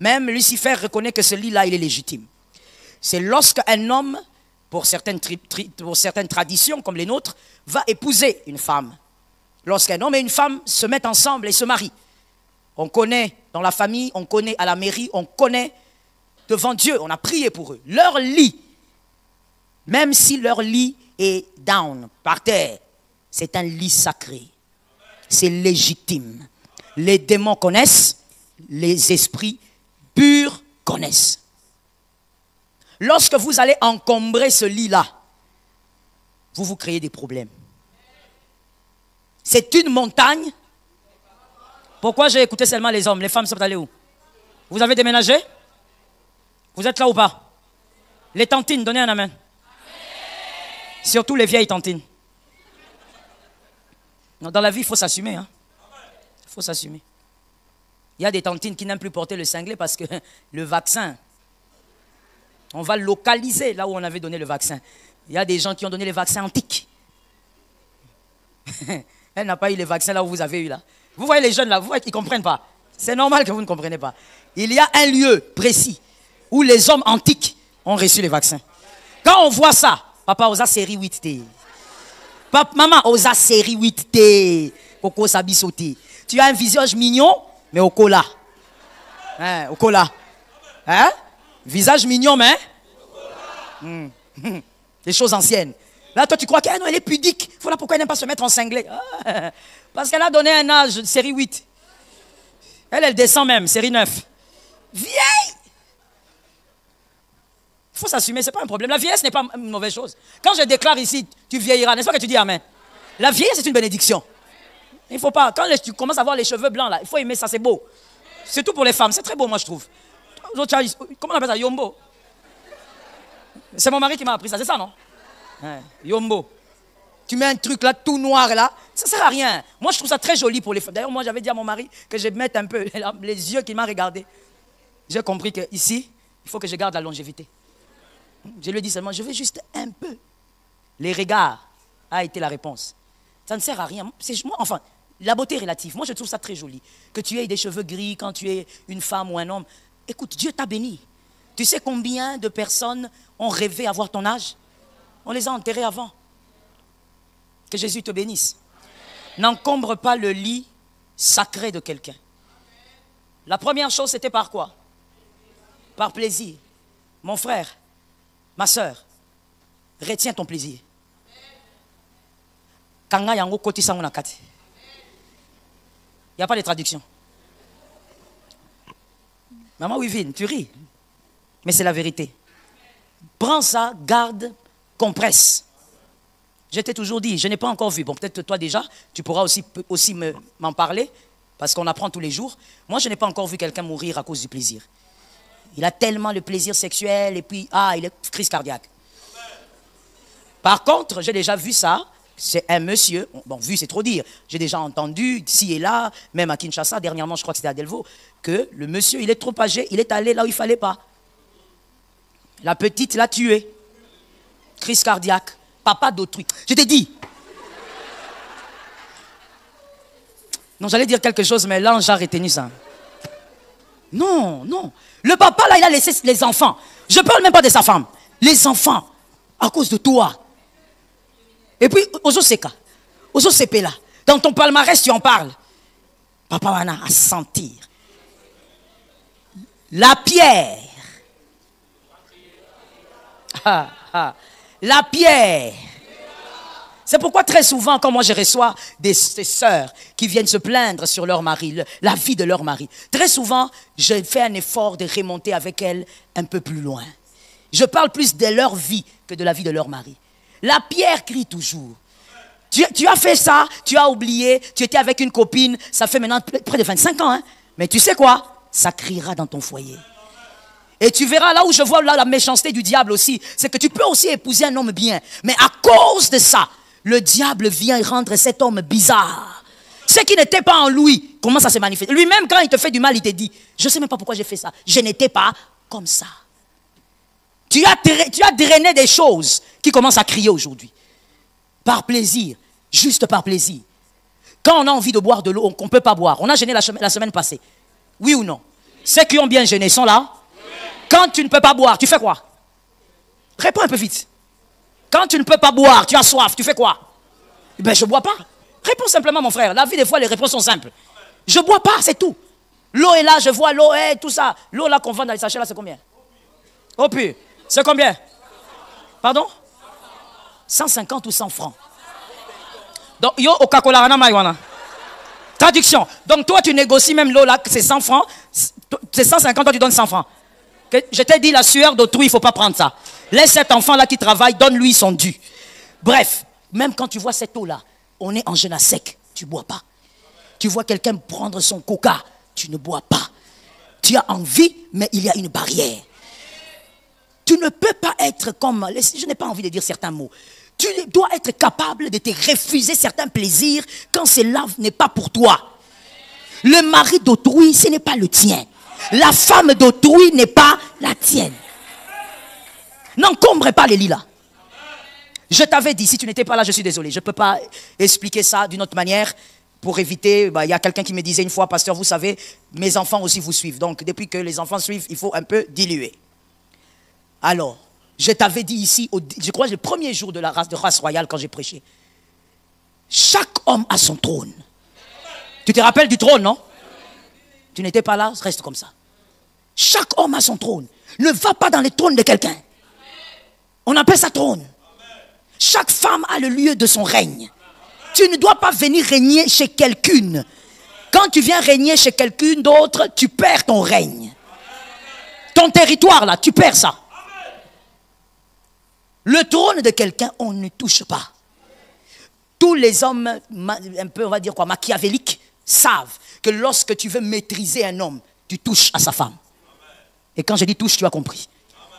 Même Lucifer reconnaît que ce lit-là, il est légitime. C'est lorsqu'un homme, pour certaines traditions comme les nôtres, va épouser une femme. Lorsqu'un homme et une femme se mettent ensemble et se marient. On connaît dans la famille, on connaît à la mairie, on connaît devant Dieu, on a prié pour eux. Leur lit, même si leur lit est down, par terre, c'est un lit sacré. C'est légitime. Les démons connaissent, les esprits purs connaissent. Lorsque vous allez encombrer ce lit-là, vous vous créez des problèmes. C'est une montagne. Pourquoi j'ai écouté seulement les hommes? Les femmes sont allées où? Vous avez déménagé? Vous êtes là ou pas? Les tantines, donnez un amen. Surtout les vieilles tantines. Dans la vie, il faut s'assumer. Hein? Il faut s'assumer. Il y a des tantines qui n'aiment plus porter le cinglet parce que le vaccin, on va localiser là où on avait donné le vaccin. Il y a des gens qui ont donné les vaccins antiques. Elle n'a pas eu les vaccins là où vous avez eu là. Vous voyez les jeunes là, vous voyez qu'ils ne comprennent pas. C'est normal que vous ne comprenez pas. Il y a un lieu précis où les hommes antiques ont reçu les vaccins. Quand on voit ça, papa osa série 8T. Papa, maman osa série 8T. Coco sabisoté. Tu as un visage mignon, mais au cola. Hein, au cola. Hein? Visage mignon, mais des choses anciennes. Là, toi, tu crois qu'elle elle est pudique. Voilà pourquoi elle n'aime pas se mettre en cinglet. Ah, parce qu'elle a donné un âge de série 8. Elle descend même, série 9. Vieille! Il faut s'assumer, ce n'est pas un problème. La vieillesse n'est pas une mauvaise chose. Quand je déclare ici, tu vieilliras, n'est-ce pas que tu dis amen? La vieillesse, c'est une bénédiction. Il ne faut pas, quand tu commences à avoir les cheveux blancs, là, il faut aimer ça, c'est beau. Surtout pour les femmes, c'est très beau, moi, je trouve. Comment on appelle ça? Yombo. C'est mon mari qui m'a appris ça, c'est ça, non? Ouais. Yombo. Tu mets un truc là, tout noir là, ça ne sert à rien. Moi, je trouve ça très joli pour les femmes. D'ailleurs, moi, j'avais dit à mon mari que je mette un peu les yeux qu'il m'a regardé. J'ai compris qu'ici, il faut que je garde la longévité. Je lui ai dit seulement, je veux juste un peu. Les regards a été la réponse. Ça ne sert à rien. Moi, enfin, la beauté est relative. Moi, je trouve ça très joli. Que tu aies des cheveux gris quand tu es une femme ou un homme. Écoute, Dieu t'a béni. Tu sais combien de personnes ont rêvé avoir ton âge? On les a enterrés avant. Que Jésus te bénisse. N'encombre pas le lit sacré de quelqu'un. La première chose, c'était par quoi? Par plaisir. Mon frère, ma soeur, retiens ton plaisir. Il n'y a pas de traduction. Maman Wivine, tu ris. Mais c'est la vérité. Prends ça, garde, compresse. Je t'ai toujours dit, je n'ai pas encore vu. Bon, peut-être que toi déjà, tu pourras aussi m'en parler, parce qu'on apprend tous les jours. Moi, je n'ai pas encore vu quelqu'un mourir à cause du plaisir. Il a tellement le plaisir sexuel, et puis, il est crise cardiaque. Par contre, j'ai déjà vu ça. C'est un monsieur, bon, vu c'est trop dire, j'ai déjà entendu, ici et là, même à Kinshasa, dernièrement, je crois que c'était à Delvaux, que le monsieur, il est trop âgé, il est allé là où il ne fallait pas. La petite l'a tué. Crise cardiaque. Papa d'autrui. Je t'ai dit. Non, j'allais dire quelque chose, mais là, j'ai retenu ça. Non, non. Le papa, là, il a laissé les enfants. Je ne parle même pas de sa femme. Les enfants, à cause de toi. Et puis, Ozo Seka, Ozo Sepela, dans ton palmarès, tu en parles. Papa Wana, à sentir. La pierre. La pierre. C'est pourquoi très souvent, quand moi je reçois des sœurs qui viennent se plaindre sur leur mari, la vie de leur mari, très souvent, je fais un effort de remonter avec elles un peu plus loin. Je parle plus de leur vie que de la vie de leur mari. La pierre crie toujours. Tu as fait ça, tu as oublié, tu étais avec une copine, ça fait maintenant près de 25 ans. Hein? Mais tu sais quoi? Ça criera dans ton foyer. Et tu verras là où je vois là, la méchanceté du diable aussi, c'est que tu peux aussi épouser un homme bien. Mais à cause de ça, le diable vient rendre cet homme bizarre. Ce qui n'était pas en lui, comment ça se manifeste? Lui-même, quand il te fait du mal, il te dit, je ne sais même pas pourquoi j'ai fait ça. Je n'étais pas comme ça. Tu as drainé des choses qui commencent à crier aujourd'hui. Par plaisir. Juste par plaisir. Quand on a envie de boire de l'eau qu'on ne peut pas boire. On a jeûné la semaine passée. Oui ou non? Ceux qui ont bien jeûné sont là. Quand tu ne peux pas boire, tu fais quoi? Réponds un peu vite. Quand tu ne peux pas boire, tu as soif, tu fais quoi? Ben, je ne bois pas. Réponds simplement, mon frère. La vie, des fois, les réponses sont simples. Je ne bois pas, c'est tout. L'eau est là, je vois l'eau, tout ça. L'eau là qu'on vend dans les sachets, là, c'est combien? Au pur. C'est combien? Pardon? 150 ou 100 francs. Donc, yo, au Coca-Cola, traduction. Donc, toi, tu négocies même l'eau là, c'est 100 francs. C'est 150, toi, tu donnes 100 francs. Je t'ai dit, la sueur d'autrui, il ne faut pas prendre ça. Laisse cet enfant-là qui travaille, donne-lui son dû. Bref, même quand tu vois cette eau-là, on est en jeûne à sec, tu ne bois pas. Tu vois quelqu'un prendre son coca, tu ne bois pas. Tu as envie, mais il y a une barrière. Tu ne peux pas être comme... Je n'ai pas envie de dire certains mots. Tu dois être capable de te refuser certains plaisirs quand cela n'est pas pour toi. Le mari d'autrui, ce n'est pas le tien. La femme d'autrui n'est pas la tienne. N'encombre pas les lits là. Je t'avais dit, si tu n'étais pas là, je suis désolé. Je ne peux pas expliquer ça d'une autre manière pour éviter... Il y a quelqu'un qui me disait une fois, pasteur, vous savez, mes enfants aussi vous suivent. Donc, depuis que les enfants suivent, il faut un peu diluer. Alors, je t'avais dit ici, je crois le premier jour de la race royale quand j'ai prêché. Chaque homme a son trône. Tu te rappelles du trône, non? Tu n'étais pas là, reste comme ça. Chaque homme a son trône. Ne va pas dans le trône de quelqu'un. On appelle ça trône. Chaque femme a le lieu de son règne. Tu ne dois pas venir régner chez quelqu'une. Quand tu viens régner chez quelqu'une d'autre, tu perds ton règne. Ton territoire là, tu perds ça. Le trône de quelqu'un, on ne touche pas. Tous les hommes, un peu, on va dire quoi, machiavéliques, savent que lorsque tu veux maîtriser un homme, tu touches à sa femme. Et quand je dis touche, tu as compris.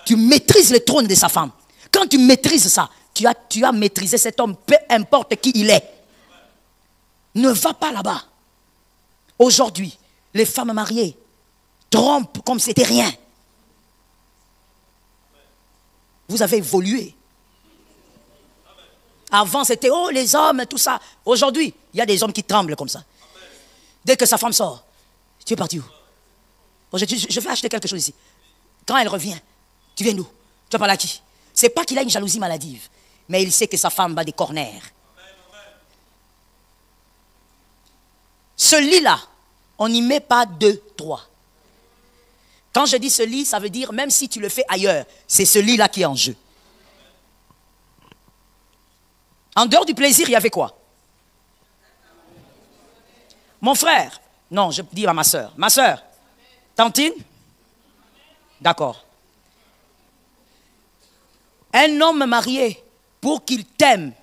Tu maîtrises le trône de sa femme. Quand tu maîtrises ça, tu as maîtrisé cet homme, peu importe qui il est. Ne va pas là-bas. Aujourd'hui, les femmes mariées trompent comme si c'était rien. Vous avez évolué. Avant, c'était, oh, les hommes, tout ça. Aujourd'hui, il y a des hommes qui tremblent comme ça. Dès que sa femme sort, tu es parti où? Je vais acheter quelque chose ici. Quand elle revient, tu viens d'où? Tu vas parler à qui? C'est pas qu'il a une jalousie maladive, mais il sait que sa femme bat des corners. Ce lit-là, on n'y met pas 2, 3. Quand je dis ce lit, ça veut dire même si tu le fais ailleurs, c'est ce lit-là qui est en jeu. En dehors du plaisir, il y avait quoi? Mon frère, non, je dis à ma soeur. Ma soeur, Tantine? D'accord. Un homme marié, pour qu'il t'aime,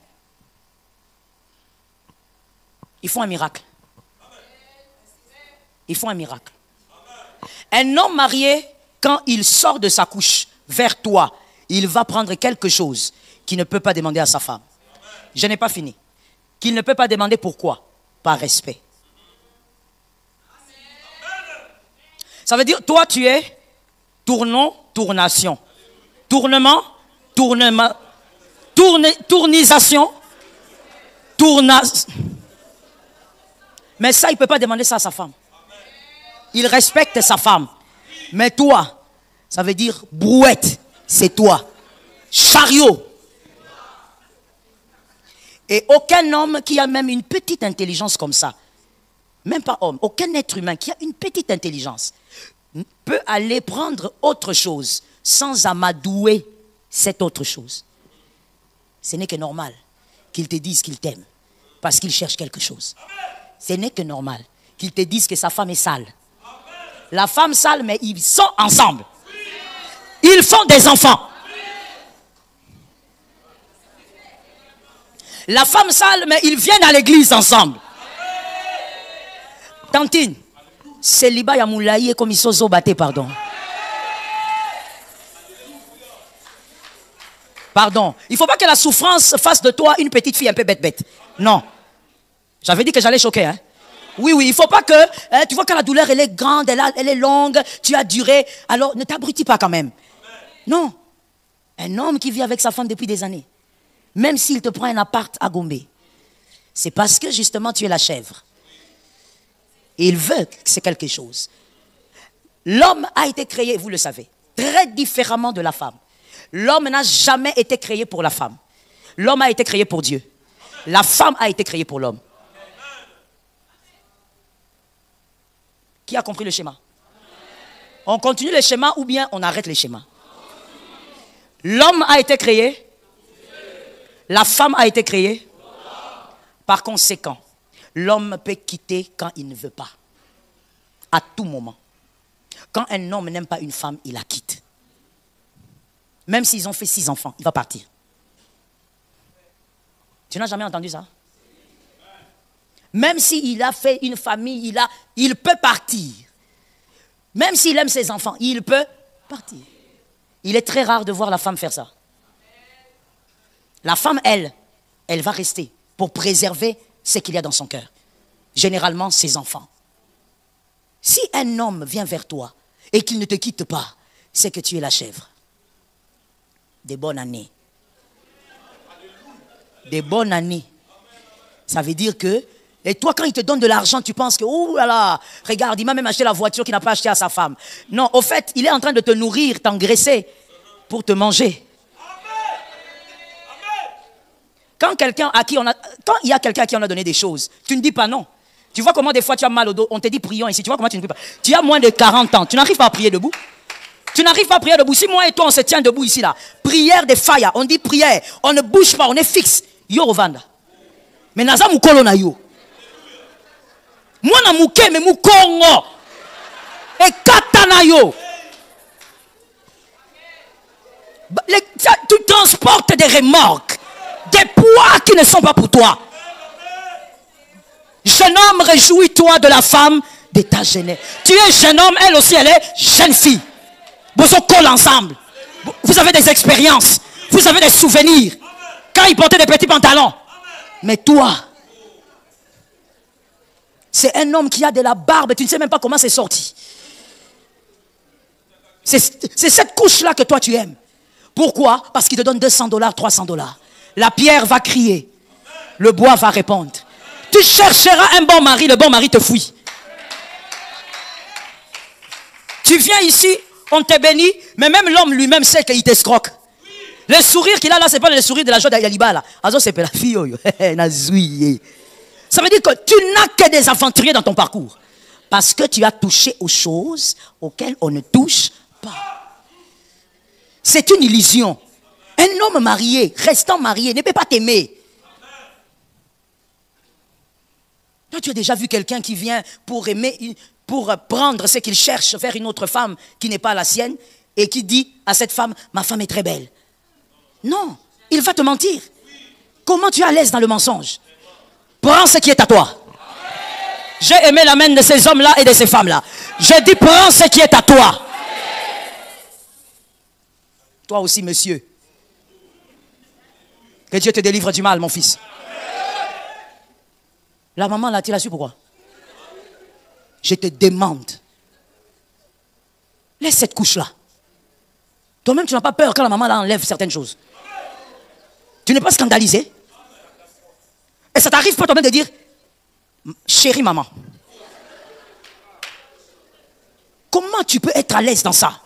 il faut un miracle. Il faut un miracle. Un homme marié, quand il sort de sa couche vers toi, il va prendre quelque chose qu'il ne peut pas demander à sa femme. Je n'ai pas fini. Qu'il ne peut pas demander pourquoi? Par respect. Ça veut dire, toi tu es tournon, tournation. Tournement, tournement, tournisation, Mais ça, il ne peut pas demander ça à sa femme. Il respecte sa femme. Mais toi, ça veut dire brouette, c'est toi. Chariot. Et aucun homme qui a même une petite intelligence comme ça, même pas homme, aucun être humain qui a une petite intelligence peut aller prendre autre chose sans amadouer cette autre chose. Ce n'est que normal qu'il te dise qu'il t'aime parce qu'il cherche quelque chose. Ce n'est que normal qu'il te dise que sa femme est sale. La femme sale, mais ils sont ensemble. Ils font des enfants. La femme sale, mais ils viennent à l'église ensemble. Tantine, célibat ya moulaye comme ils sont zobaté, pardon. Pardon. Il ne faut pas que la souffrance fasse de toi une petite fille un peu bête. Non. J'avais dit que j'allais choquer, hein. Oui, il ne faut pas que, tu vois que la douleur, elle est grande, elle est longue, tu as duré, alors ne t'abrutis pas quand même. Non. Un homme qui vit avec sa femme depuis des années, même s'il te prend un appart à Gombe, C'est parce que justement tu es la chèvre. Et il veut que c'est quelque chose. L'homme a été créé, vous le savez, très différemment de la femme. L'homme n'a jamais été créé pour la femme. L'homme a été créé pour Dieu. La femme a été créée pour l'homme. Qui a compris le schéma? On continue le schéma ou bien on arrête le schéma? L'homme a été créé. La femme a été créée. Par conséquent, l'homme peut quitter quand il ne veut pas. À tout moment. Quand un homme n'aime pas une femme, il la quitte. Même s'ils ont fait 6 enfants, il va partir. Tu n'as jamais entendu ça? Même s'il a fait une famille, il peut partir. Même s'il aime ses enfants, il peut partir. Il est très rare de voir la femme faire ça. La femme, elle va rester pour préserver ce qu'il y a dans son cœur. Généralement, ses enfants. Si un homme vient vers toi et qu'il ne te quitte pas, c'est que tu es la chèvre. Des bonnes années. Des bonnes années. Ça veut dire que, et toi quand il te donne de l'argent, tu penses que, oh là là, regarde, il m'a même acheté la voiture qu'il n'a pas acheté à sa femme. Non, au fait, il est en train de te nourrir, t'engraisser pour te manger. Quand il y a quelqu'un à qui on a donné des choses, tu ne dis pas non. Tu vois comment des fois tu as mal au dos, on te dit prions ici, tu vois comment tu ne pries pas. Tu as moins de 40 ans, tu n'arrives pas à prier debout. Tu n'arrives pas à prier debout. Si moi et toi on se tient debout ici là, prière de fire, on dit prière, on ne bouge pas, on est fixe. Yo Rovanda. Mais naza mukolo na yo. Moi na muke me mukongo. Et katana yo. Tu transportes des remorques, des poids qui ne sont pas pour toi. Jeune homme, réjouis-toi de la femme de ta jeunesse. Tu es jeune homme, elle aussi, elle est jeune fille. Vous êtes collés ensemble. Vous avez des expériences. Vous avez des souvenirs. Quand il portait des petits pantalons. Mais toi, c'est un homme qui a de la barbe. Tu ne sais même pas comment c'est sorti. C'est cette couche-là que toi tu aimes. Pourquoi? Parce qu'il te donne $200, $300. La pierre va crier. Le bois va répondre. Tu chercheras un bon mari, le bon mari te fuit. Tu viens ici, on te bénit, mais même l'homme lui-même sait qu'il t'escroque. Le sourire qu'il a là, c'est pas le sourire de la joie d'Yaliba là. C'est pas la fille. Ça veut dire que tu n'as que des aventuriers dans ton parcours. Parce que tu as touché aux choses auxquelles on ne touche pas. C'est une illusion. Un homme marié, restant marié, ne peut pas t'aimer. Toi, tu as déjà vu quelqu'un qui vient pour aimer, pour prendre ce qu'il cherche vers une autre femme qui n'est pas la sienne et qui dit à cette femme, ma femme est très belle. Non, il va te mentir. Comment tu es à l'aise dans le mensonge? Prends ce qui est à toi. J'ai aimé la main de ces hommes-là et de ces femmes-là. Je dis, prends ce qui est à toi. Toi aussi, monsieur. Que Dieu te délivre du mal, mon fils. La maman là, tu l'as su pourquoi? Je te demande. Laisse cette couche-là. Toi-même, tu n'as pas peur quand la maman là enlève certaines choses. Tu n'es pas scandalisé. Et ça t'arrive pas toi-même de dire, chérie maman. Comment tu peux être à l'aise dans ça?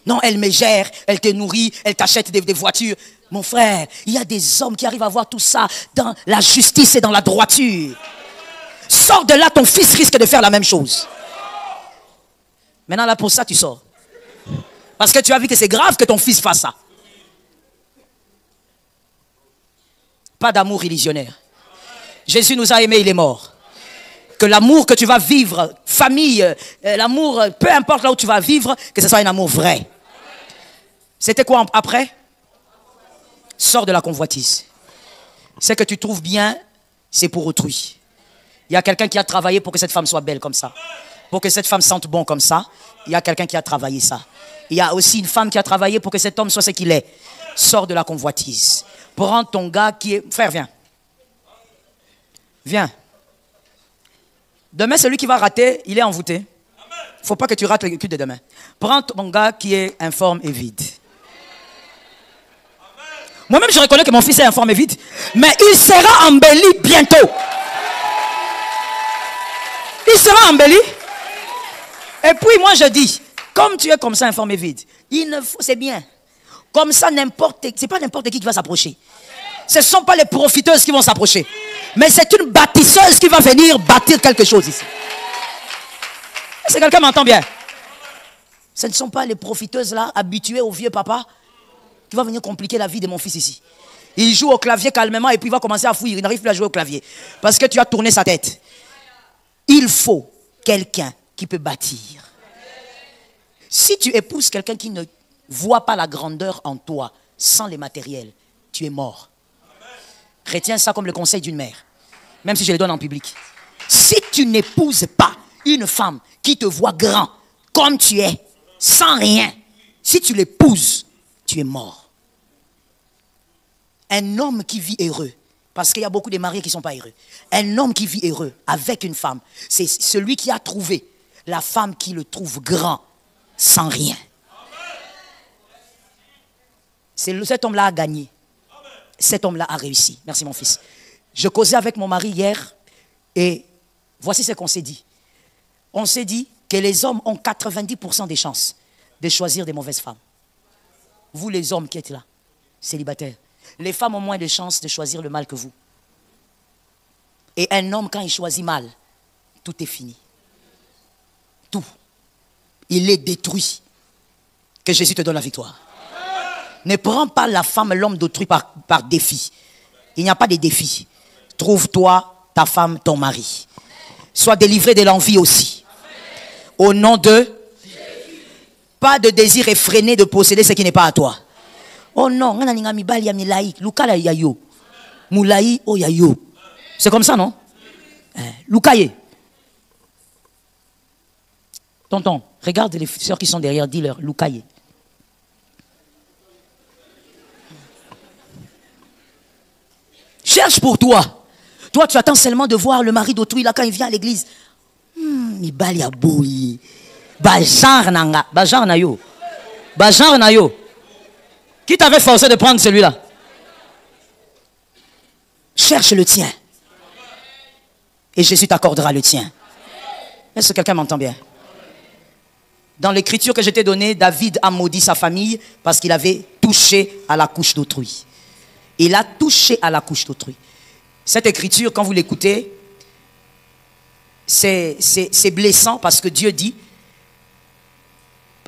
Non, elle me gère, elle te nourrit, elle t'achète des voitures. Mon frère, il y a des hommes qui arrivent à voir tout ça dans la justice et dans la droiture. Sors de là, ton fils risque de faire la même chose. Maintenant là, pour ça, tu sors. Parce que tu as vu que c'est grave que ton fils fasse ça. Pas d'amour religionnaire. Jésus nous a aimés, il est mort. Que l'amour que tu vas vivre, famille, l'amour, peu importe là où tu vas vivre, que ce soit un amour vrai. C'était quoi après? Sors de la convoitise. Ce que tu trouves bien, c'est pour autrui. Il y a quelqu'un qui a travaillé pour que cette femme soit belle comme ça. Pour que cette femme sente bon comme ça. Il y a quelqu'un qui a travaillé ça. Il y a aussi une femme qui a travaillé pour que cet homme soit ce qu'il est. Sors de la convoitise. Prends ton gars qui est... Frère, viens. Viens. Demain, celui qui va rater, il est envoûté. Il ne faut pas que tu rates le culte de demain. Prends ton gars qui est informe et vide. Moi-même, je reconnais que mon fils est informé vite. Mais il sera embelli bientôt. Il sera embelli. Et puis moi, je dis, comme tu es comme ça informé vite, il ne faut, c'est bien. Comme ça, c'est pas n'importe qui va s'approcher. Ce ne sont pas les profiteuses qui vont s'approcher. Mais c'est une bâtisseuse qui va venir bâtir quelque chose ici. Est-ce que quelqu'un m'entend bien? Ce ne sont pas les profiteuses là, habituées au vieux papa, qui va venir compliquer la vie de mon fils ici. Il joue au clavier calmement et puis il va commencer à fuir. Il n'arrive plus à jouer au clavier. Parce que tu as tourné sa tête. Il faut quelqu'un qui peut bâtir. Si tu épouses quelqu'un qui ne voit pas la grandeur en toi, sans les matériels, tu es mort. Retiens ça comme le conseil d'une mère. Même si je le donne en public. Si tu n'épouses pas une femme qui te voit grand, comme tu es, sans rien, si tu l'épouses, tu es mort. Un homme qui vit heureux, parce qu'il y a beaucoup de mariés qui ne sont pas heureux. Un homme qui vit heureux avec une femme, c'est celui qui a trouvé la femme qui le trouve grand, sans rien. Cet homme-là a gagné. Cet homme-là a réussi. Merci mon fils. Je causais avec mon mari hier et voici ce qu'on s'est dit. On s'est dit que les hommes ont 90% des chances de choisir des mauvaises femmes. Vous les hommes qui êtes là, célibataires, les femmes ont moins de chances de choisir le mal que vous. Et un homme, quand il choisit mal, tout est fini. Tout. Il est détruit. Que Jésus te donne la victoire. Ne prends pas la femme, l'homme d'autrui par défi. Il n'y a pas de défi. Trouve-toi ta femme, ton mari. Sois délivré de l'envie aussi. Au nom de... Pas de désir effréné de posséder ce qui n'est pas à toi. Oh non, c'est comme ça, non? Lukaye. Tonton, regarde les sœurs qui sont derrière, dis-leur, Lukaye. Cherche pour toi. Toi, tu attends seulement de voir le mari d'autrui là quand il vient à l'église. Ibali a bouilli. Bajar nanga. Bajar nayo. Bajar nayo. Qui t'avait forcé de prendre celui-là? Cherche le tien. Et Jésus t'accordera le tien. Est-ce que quelqu'un m'entend bien? Dans l'écriture que je t'ai donnée, David a maudit sa famille parce qu'il avait touché à la couche d'autrui. Il a touché à la couche d'autrui. Cette écriture, quand vous l'écoutez, c'est blessant parce que Dieu dit,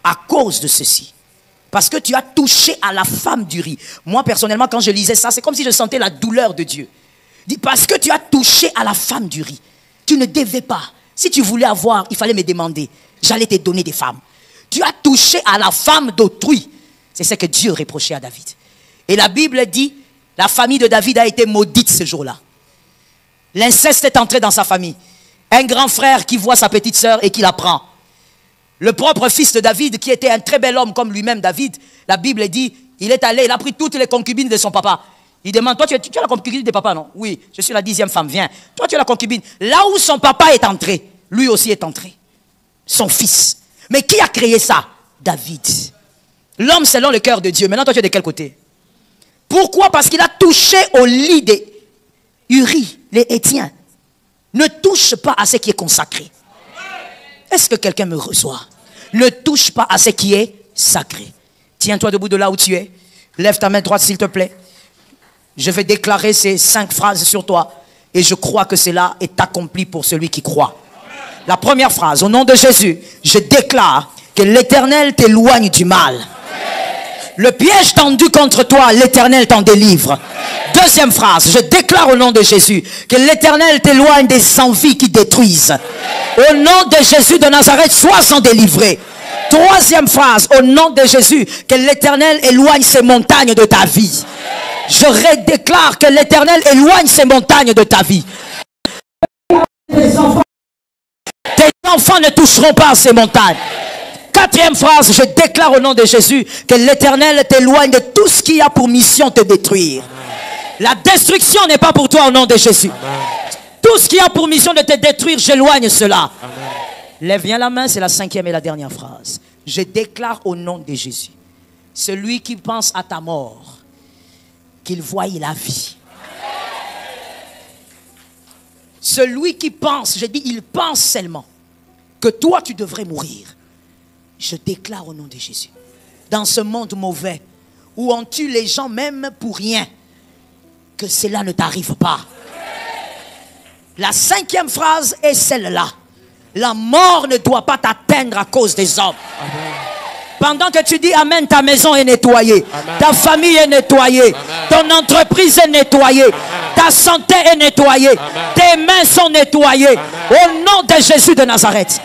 à cause de ceci, parce que tu as touché à la femme du riz. Moi, personnellement, quand je lisais ça, c'est comme si je sentais la douleur de Dieu. Il dit, parce que tu as touché à la femme du riz. Tu ne devais pas. Si tu voulais avoir, il fallait me demander. J'allais te donner des femmes. Tu as touché à la femme d'autrui. C'est ce que Dieu reprochait à David. Et la Bible dit, la famille de David a été maudite ce jour-là. L'inceste est entré dans sa famille. Un grand frère qui voit sa petite sœur et qui la prend. Le propre fils de David, qui était un très bel homme comme lui-même, David, la Bible dit, il est allé, il a pris toutes les concubines de son papa. Il demande, toi tu as la concubine de papa, non? Oui, je suis la 10e femme, viens. Toi tu as la concubine. Là où son papa est entré, lui aussi est entré. Son fils. Mais qui a créé ça? David. L'homme selon le cœur de Dieu. Maintenant toi tu es de quel côté? Pourquoi? Parce qu'il a touché au lit des Uri, les Hétiens. Ne touche pas à ce qui est consacré. Est-ce que quelqu'un me reçoit? Ne touche pas à ce qui est sacré. Tiens-toi debout de là où tu es. Lève ta main droite s'il te plaît. Je vais déclarer ces 5 phrases sur toi. Et je crois que cela est accompli pour celui qui croit. La première phrase, au nom de Jésus, je déclare que l'Éternel t'éloigne du mal. Le piège tendu contre toi, l'Éternel t'en délivre. Deuxième phrase, je déclare au nom de Jésus que l'Éternel t'éloigne des envies qui détruisent. Au nom de Jésus de Nazareth, sois-en délivré. Troisième phrase, au nom de Jésus, que l'Éternel éloigne ces montagnes de ta vie. Je redéclare que l'Éternel éloigne ces montagnes de ta vie. Tes enfants ne toucheront pas à ces montagnes. Quatrième phrase, je déclare au nom de Jésus que l'Éternel t'éloigne de tout ce qui a pour mission de te détruire. La destruction n'est pas pour toi au nom de Jésus. Tout ce qui a pour mission de te détruire, j'éloigne cela. Lève bien la main, c'est la 5e et la dernière phrase. Je déclare au nom de Jésus, celui qui pense à ta mort, qu'il voie la vie. Celui qui pense, j'ai dit, il pense seulement que toi tu devrais mourir. Je déclare au nom de Jésus, dans ce monde mauvais où on tue les gens même pour rien, que cela ne t'arrive pas. La 5e phrase est celle-là. La mort ne doit pas t'atteindre à cause des hommes. Amen. Pendant que tu dis Amen, ta maison est nettoyée. Amen. Ta famille est nettoyée. Amen. Ton entreprise est nettoyée. Amen. Ta santé est nettoyée. Amen. Tes mains sont nettoyées. Amen. Au nom de Jésus de Nazareth.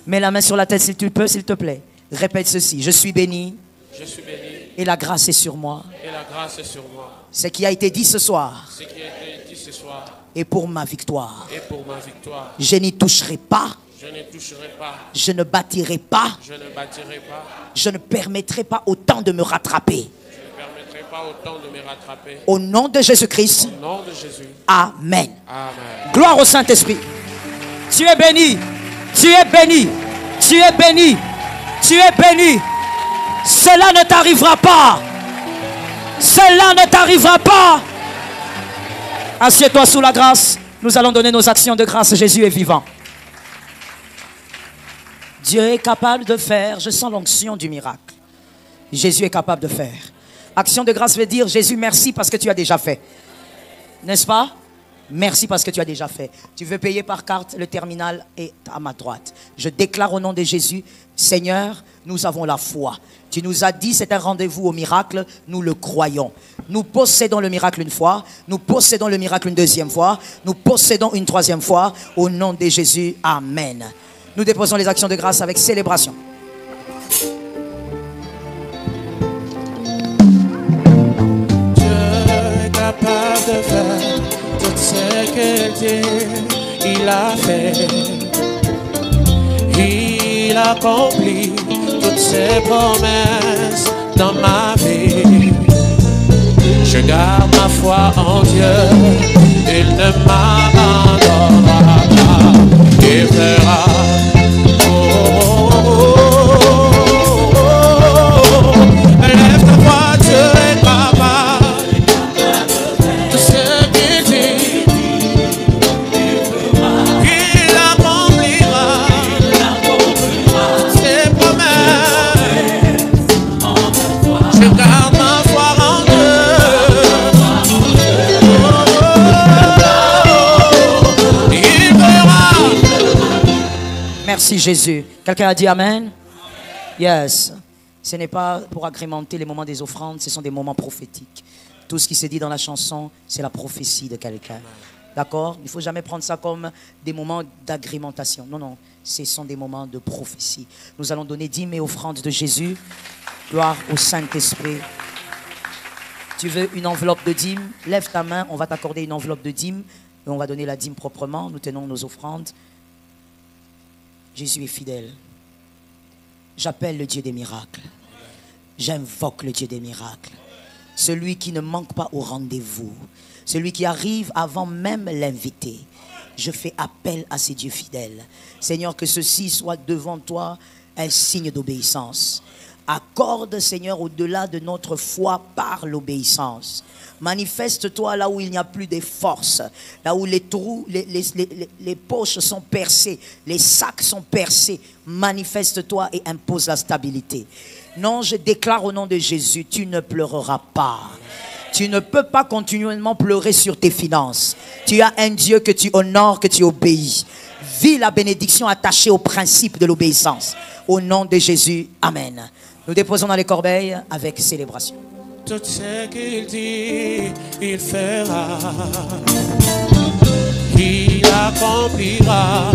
Mets la main sur la tête si tu peux, s'il te plaît. Répète ceci. Je suis béni. Je suis béni. Et la grâce est sur moi. Et la grâce est sur moi. Ce qui a été dit ce soir. Ce qui a été dit ce soir. Et pour ma victoire. Et pour ma victoire. Je n'y toucherai pas. Je ne toucherai pas. Je ne bâtirai pas. Je ne bâtirai pas. Je ne permettrai pas au temps de me rattraper. Je ne permettrai pas au temps de me rattraper. Au nom de Jésus-Christ. Au nom de Jésus. Amen. Amen. Gloire au Saint-Esprit. Tu es béni. Tu es béni. Tu es béni. Tu es béni. Cela ne t'arrivera pas. Cela ne t'arrivera pas. Assieds-toi sous la grâce. Nous allons donner nos actions de grâce. Jésus est vivant. Dieu est capable de faire. Je sens l'onction du miracle. Jésus est capable de faire. Action de grâce veut dire Jésus, merci parce que tu as déjà fait. N'est-ce pas? Merci parce que tu as déjà fait. Tu veux payer par carte, le terminal est à ma droite. Je déclare au nom de Jésus, Seigneur, nous avons la foi. Tu nous as dit c'est un rendez-vous au miracle, nous le croyons. Nous possédons le miracle une fois, nous possédons le miracle une deuxième fois, nous possédons une troisième fois. Au nom de Jésus, Amen. Nous déposons les actions de grâce avec célébration. Dieu est capable de faire tout ce qu'il dit, il a fait. Il accomplit toutes ses promesses dans ma vie. Je garde ma foi en Dieu, il ne m'abandonnera pas. Il fera. Lève ta voix, Dieu est capable de ce qu'il dit. Il accomplira ses promesses. Je garde ma foi en Dieu. Il fera. Merci Jésus. Quelqu'un a dit Amen? Yes. Ce n'est pas pour agrémenter les moments des offrandes, ce sont des moments prophétiques. Tout ce qui se dit dans la chanson, c'est la prophétie de quelqu'un. D'accord? Il ne faut jamais prendre ça comme des moments d'agrémentation. Non, non. Ce sont des moments de prophétie. Nous allons donner dîmes et offrandes de Jésus. Gloire au Saint-Esprit. Tu veux une enveloppe de dîmes? Lève ta main, on va t'accorder une enveloppe de dîmes. Et on va donner la dîme proprement. Nous tenons nos offrandes. Jésus est fidèle. J'appelle le Dieu des miracles. J'invoque le Dieu des miracles. Celui qui ne manque pas au rendez-vous. Celui qui arrive avant même l'invité. Je fais appel à ces dieux fidèles. Seigneur, que ceci soit devant toi un signe d'obéissance. Accorde, Seigneur, au-delà de notre foi par l'obéissance. Manifeste-toi là où il n'y a plus de force, là où les trous, les poches sont percées, les sacs sont percés. Manifeste-toi et impose la stabilité. Non, je déclare au nom de Jésus, tu ne pleureras pas. Tu ne peux pas continuellement pleurer sur tes finances. Tu as un Dieu que tu honores, que tu obéis. Vis la bénédiction attachée au principe de l'obéissance. Au nom de Jésus, Amen. Nous déposons dans les corbeilles avec célébration. Tout ce qu'il dit, il fera. Il accomplira